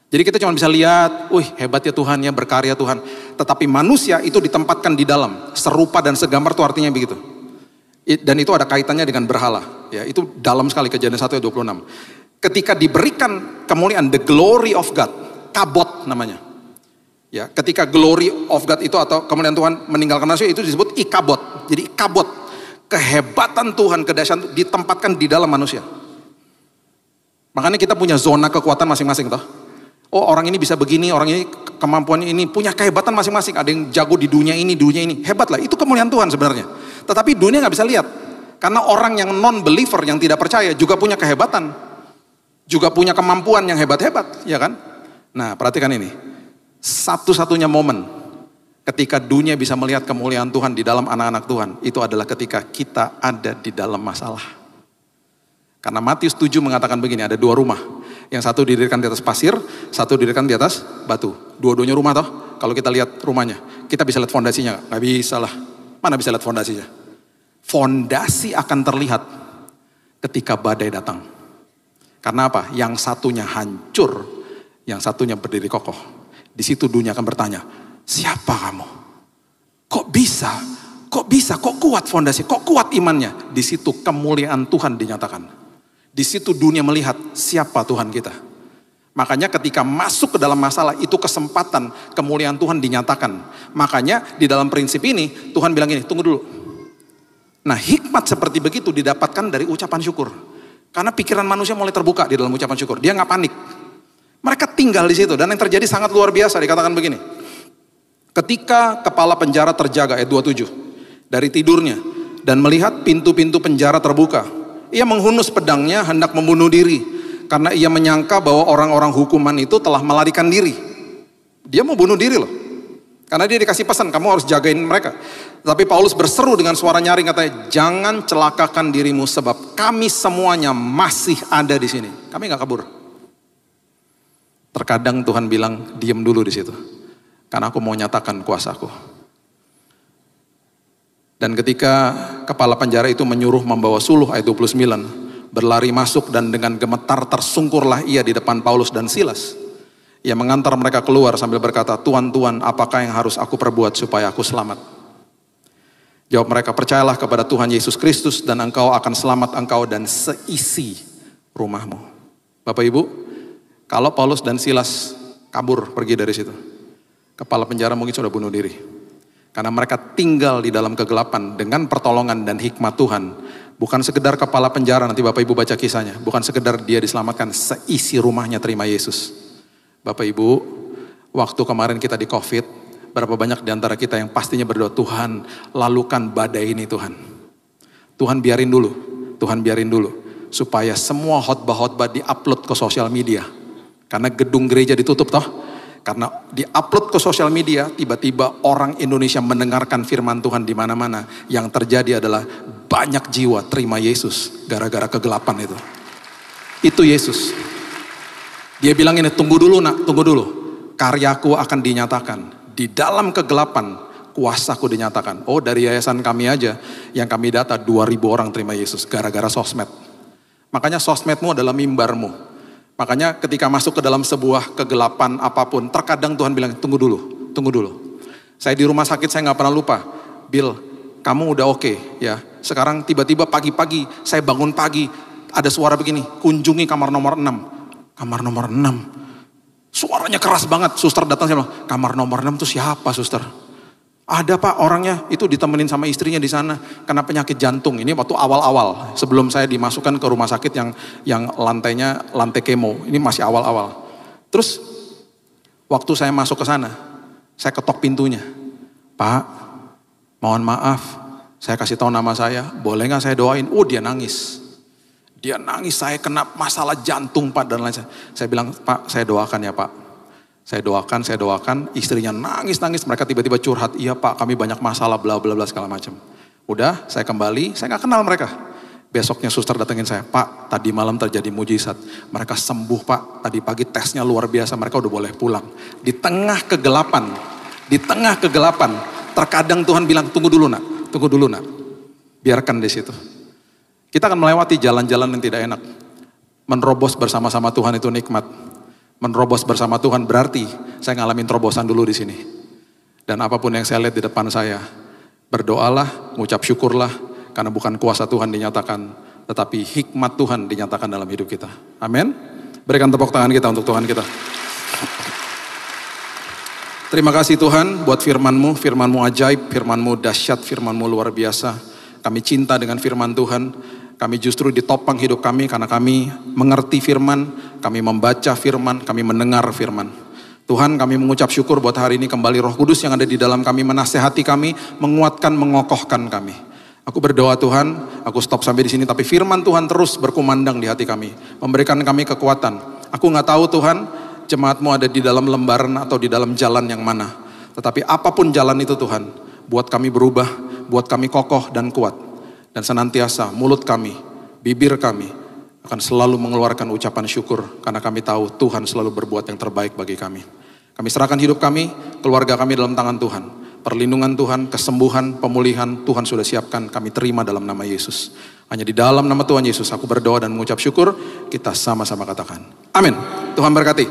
Jadi kita cuma bisa lihat, hebat ya Tuhan ya, berkarya Tuhan. Tetapi manusia itu ditempatkan di dalam. Serupa dan segambar itu artinya begitu. Dan itu ada kaitannya dengan berhala. Ya, itu dalam sekali Kejadian 1 ayat 26. Ketika diberikan kemuliaan, the glory of God, kabot namanya. Ya, ketika glory of God itu atau kemuliaan Tuhan meninggalkan manusia itu disebut ikabot. Jadi ikabot, kehebatan Tuhan, kedahsyatan ditempatkan di dalam manusia. Makanya kita punya zona kekuatan masing-masing toh. Oh, orang ini bisa begini, orang ini kemampuan ini punya kehebatan masing-masing. Ada yang jago di dunia ini, hebat lah. Itu kemuliaan Tuhan sebenarnya. Tetapi dunia nggak bisa lihat, karena orang yang non-believer, yang tidak percaya juga punya kehebatan, juga punya kemampuan yang hebat-hebat, ya kan? Nah, perhatikan ini, satu-satunya momen ketika dunia bisa melihat kemuliaan Tuhan di dalam anak-anak Tuhan, itu adalah ketika kita ada di dalam masalah. Karena Matius 7 mengatakan begini, ada dua rumah, yang satu didirikan di atas pasir, satu didirikan di atas batu. Dua-duanya rumah toh, kalau kita lihat rumahnya, kita bisa lihat fondasinya, nggak bisa lah. Mana bisa lihat fondasinya? Fondasi akan terlihat ketika badai datang. Karena apa? Yang satunya hancur, yang satunya berdiri kokoh. Di situ dunia akan bertanya, siapa kamu? Kok bisa? Kok bisa? Kok kuat fondasi? Kok kuat imannya? Di situ kemuliaan Tuhan dinyatakan. Di situ dunia melihat siapa Tuhan kita. Makanya ketika masuk ke dalam masalah itu kesempatan kemuliaan Tuhan dinyatakan. Makanya di dalam prinsip ini Tuhan bilang gini, tunggu dulu. Nah, hikmat seperti begitu didapatkan dari ucapan syukur. Karena pikiran manusia mulai terbuka di dalam ucapan syukur. Dia nggak panik. Mereka tinggal di situ dan yang terjadi sangat luar biasa. Dikatakan begini. Ketika kepala penjara terjaga, ayat 27, dari tidurnya dan melihat pintu-pintu penjara terbuka, ia menghunus pedangnya hendak membunuh diri. Karena ia menyangka bahwa orang-orang hukuman itu telah melarikan diri. Dia mau bunuh diri loh. Karena dia dikasih pesan, kamu harus jagain mereka. Tapi Paulus berseru dengan suara nyaring katanya, jangan celakakan dirimu sebab kami semuanya masih ada di sini. Kami gak kabur. Terkadang Tuhan bilang, diam dulu di situ. Karena aku mau nyatakan kuasaku. Dan ketika kepala penjara itu menyuruh membawa suluh, ayat 29, berlari masuk dan dengan gemetar tersungkurlah ia di depan Paulus dan Silas. Ia mengantar mereka keluar sambil berkata, Tuan, Tuan, apakah yang harus aku perbuat supaya aku selamat? Jawab mereka, percayalah kepada Tuhan Yesus Kristus dan engkau akan selamat, engkau dan seisi rumahmu. Bapak Ibu, kalau Paulus dan Silas kabur pergi dari situ, kepala penjara mungkin sudah bunuh diri. Karena mereka tinggal di dalam kegelapan dengan pertolongan dan hikmat Tuhan. Bukan sekedar kepala penjara, nanti Bapak Ibu baca kisahnya. Bukan sekedar dia diselamatkan, seisi rumahnya terima Yesus. Bapak Ibu, waktu kemarin kita di COVID, berapa banyak di antara kita yang pastinya berdoa, Tuhan lalukan badai ini Tuhan. Tuhan biarin dulu. Supaya semua khotbah-khotbah di-upload ke sosial media. Karena gedung gereja ditutup toh. Karena di-upload ke sosial media, tiba-tiba orang Indonesia mendengarkan firman Tuhan di mana-mana. Yang terjadi adalah banyak jiwa terima Yesus gara-gara kegelapan itu. Itu Yesus. Dia bilang ini, tunggu dulu nak, tunggu dulu. Karyaku akan dinyatakan. Di dalam kegelapan, kuasaku dinyatakan. Oh, dari yayasan kami aja, yang kami data 2.000 orang terima Yesus gara-gara sosmed. Makanya sosmedmu adalah mimbarmu. Makanya ketika masuk ke dalam sebuah kegelapan apapun, terkadang Tuhan bilang, tunggu dulu. Saya di rumah sakit, saya gak pernah lupa. Bill, kamu udah oke ya. Sekarang tiba-tiba pagi-pagi, saya bangun pagi, ada suara begini, kunjungi kamar nomor 6. Kamar nomor 6. Suaranya keras banget, suster datang, saya bilang, kamar nomor 6 itu siapa suster? Ada pak, orangnya itu ditemenin sama istrinya di sana karena penyakit jantung. Ini waktu awal-awal sebelum saya dimasukkan ke rumah sakit yang lantainya lantai kemo. Ini masih awal-awal. Terus waktu saya masuk ke sana, saya ketok pintunya. Pak, mohon maaf, saya kasih tahu nama saya, boleh nggak saya doain? Oh, dia nangis. Dia nangis, saya kena masalah jantung pak dan lain lain. Saya bilang, Pak, saya doakan ya pak. Saya doakan, istrinya nangis, mereka tiba-tiba curhat, iya pak kami banyak masalah bla bla bla segala macam. Udah, saya kembali, saya gak kenal mereka. Besoknya suster datengin saya, Pak tadi malam terjadi mujizat, mereka sembuh pak, tadi pagi tesnya luar biasa, mereka udah boleh pulang. Di tengah kegelapan, terkadang Tuhan bilang tunggu dulu nak, biarkan di situ. Kita akan melewati jalan-jalan yang tidak enak. Menerobos bersama-sama Tuhan itu nikmat. Menerobos bersama Tuhan berarti saya ngalamin terobosan dulu di sini. Dan apapun yang saya lihat di depan saya, berdoalah, mengucap syukurlah, karena bukan kuasa Tuhan dinyatakan, tetapi hikmat Tuhan dinyatakan dalam hidup kita. Amin. Berikan tepuk tangan kita untuk Tuhan kita. Terima kasih Tuhan buat firman-Mu, firman-Mu ajaib, firman-Mu dahsyat, firman-Mu luar biasa. Kami cinta dengan firman Tuhan. Kami justru ditopang hidup kami karena kami mengerti firman, kami membaca firman, kami mendengar firman. Tuhan, kami mengucap syukur buat hari ini kembali Roh Kudus yang ada di dalam kami menasehati kami, menguatkan, mengokohkan kami. Aku berdoa Tuhan, aku stop sampai di sini, tapi firman Tuhan terus berkumandang di hati kami, memberikan kami kekuatan. Aku nggak tahu Tuhan, jemaat-Mu ada di dalam lembaran atau di dalam jalan yang mana. Tetapi apapun jalan itu Tuhan, buat kami berubah, buat kami kokoh dan kuat. Dan senantiasa mulut kami, bibir kami akan selalu mengeluarkan ucapan syukur. Karena kami tahu Tuhan selalu berbuat yang terbaik bagi kami. Kami serahkan hidup kami, keluarga kami dalam tangan Tuhan. Perlindungan Tuhan, kesembuhan, pemulihan Tuhan sudah siapkan, kami terima dalam nama Yesus. Hanya di dalam nama Tuhan Yesus aku berdoa dan mengucap syukur. Kita sama-sama katakan amin. Tuhan berkati.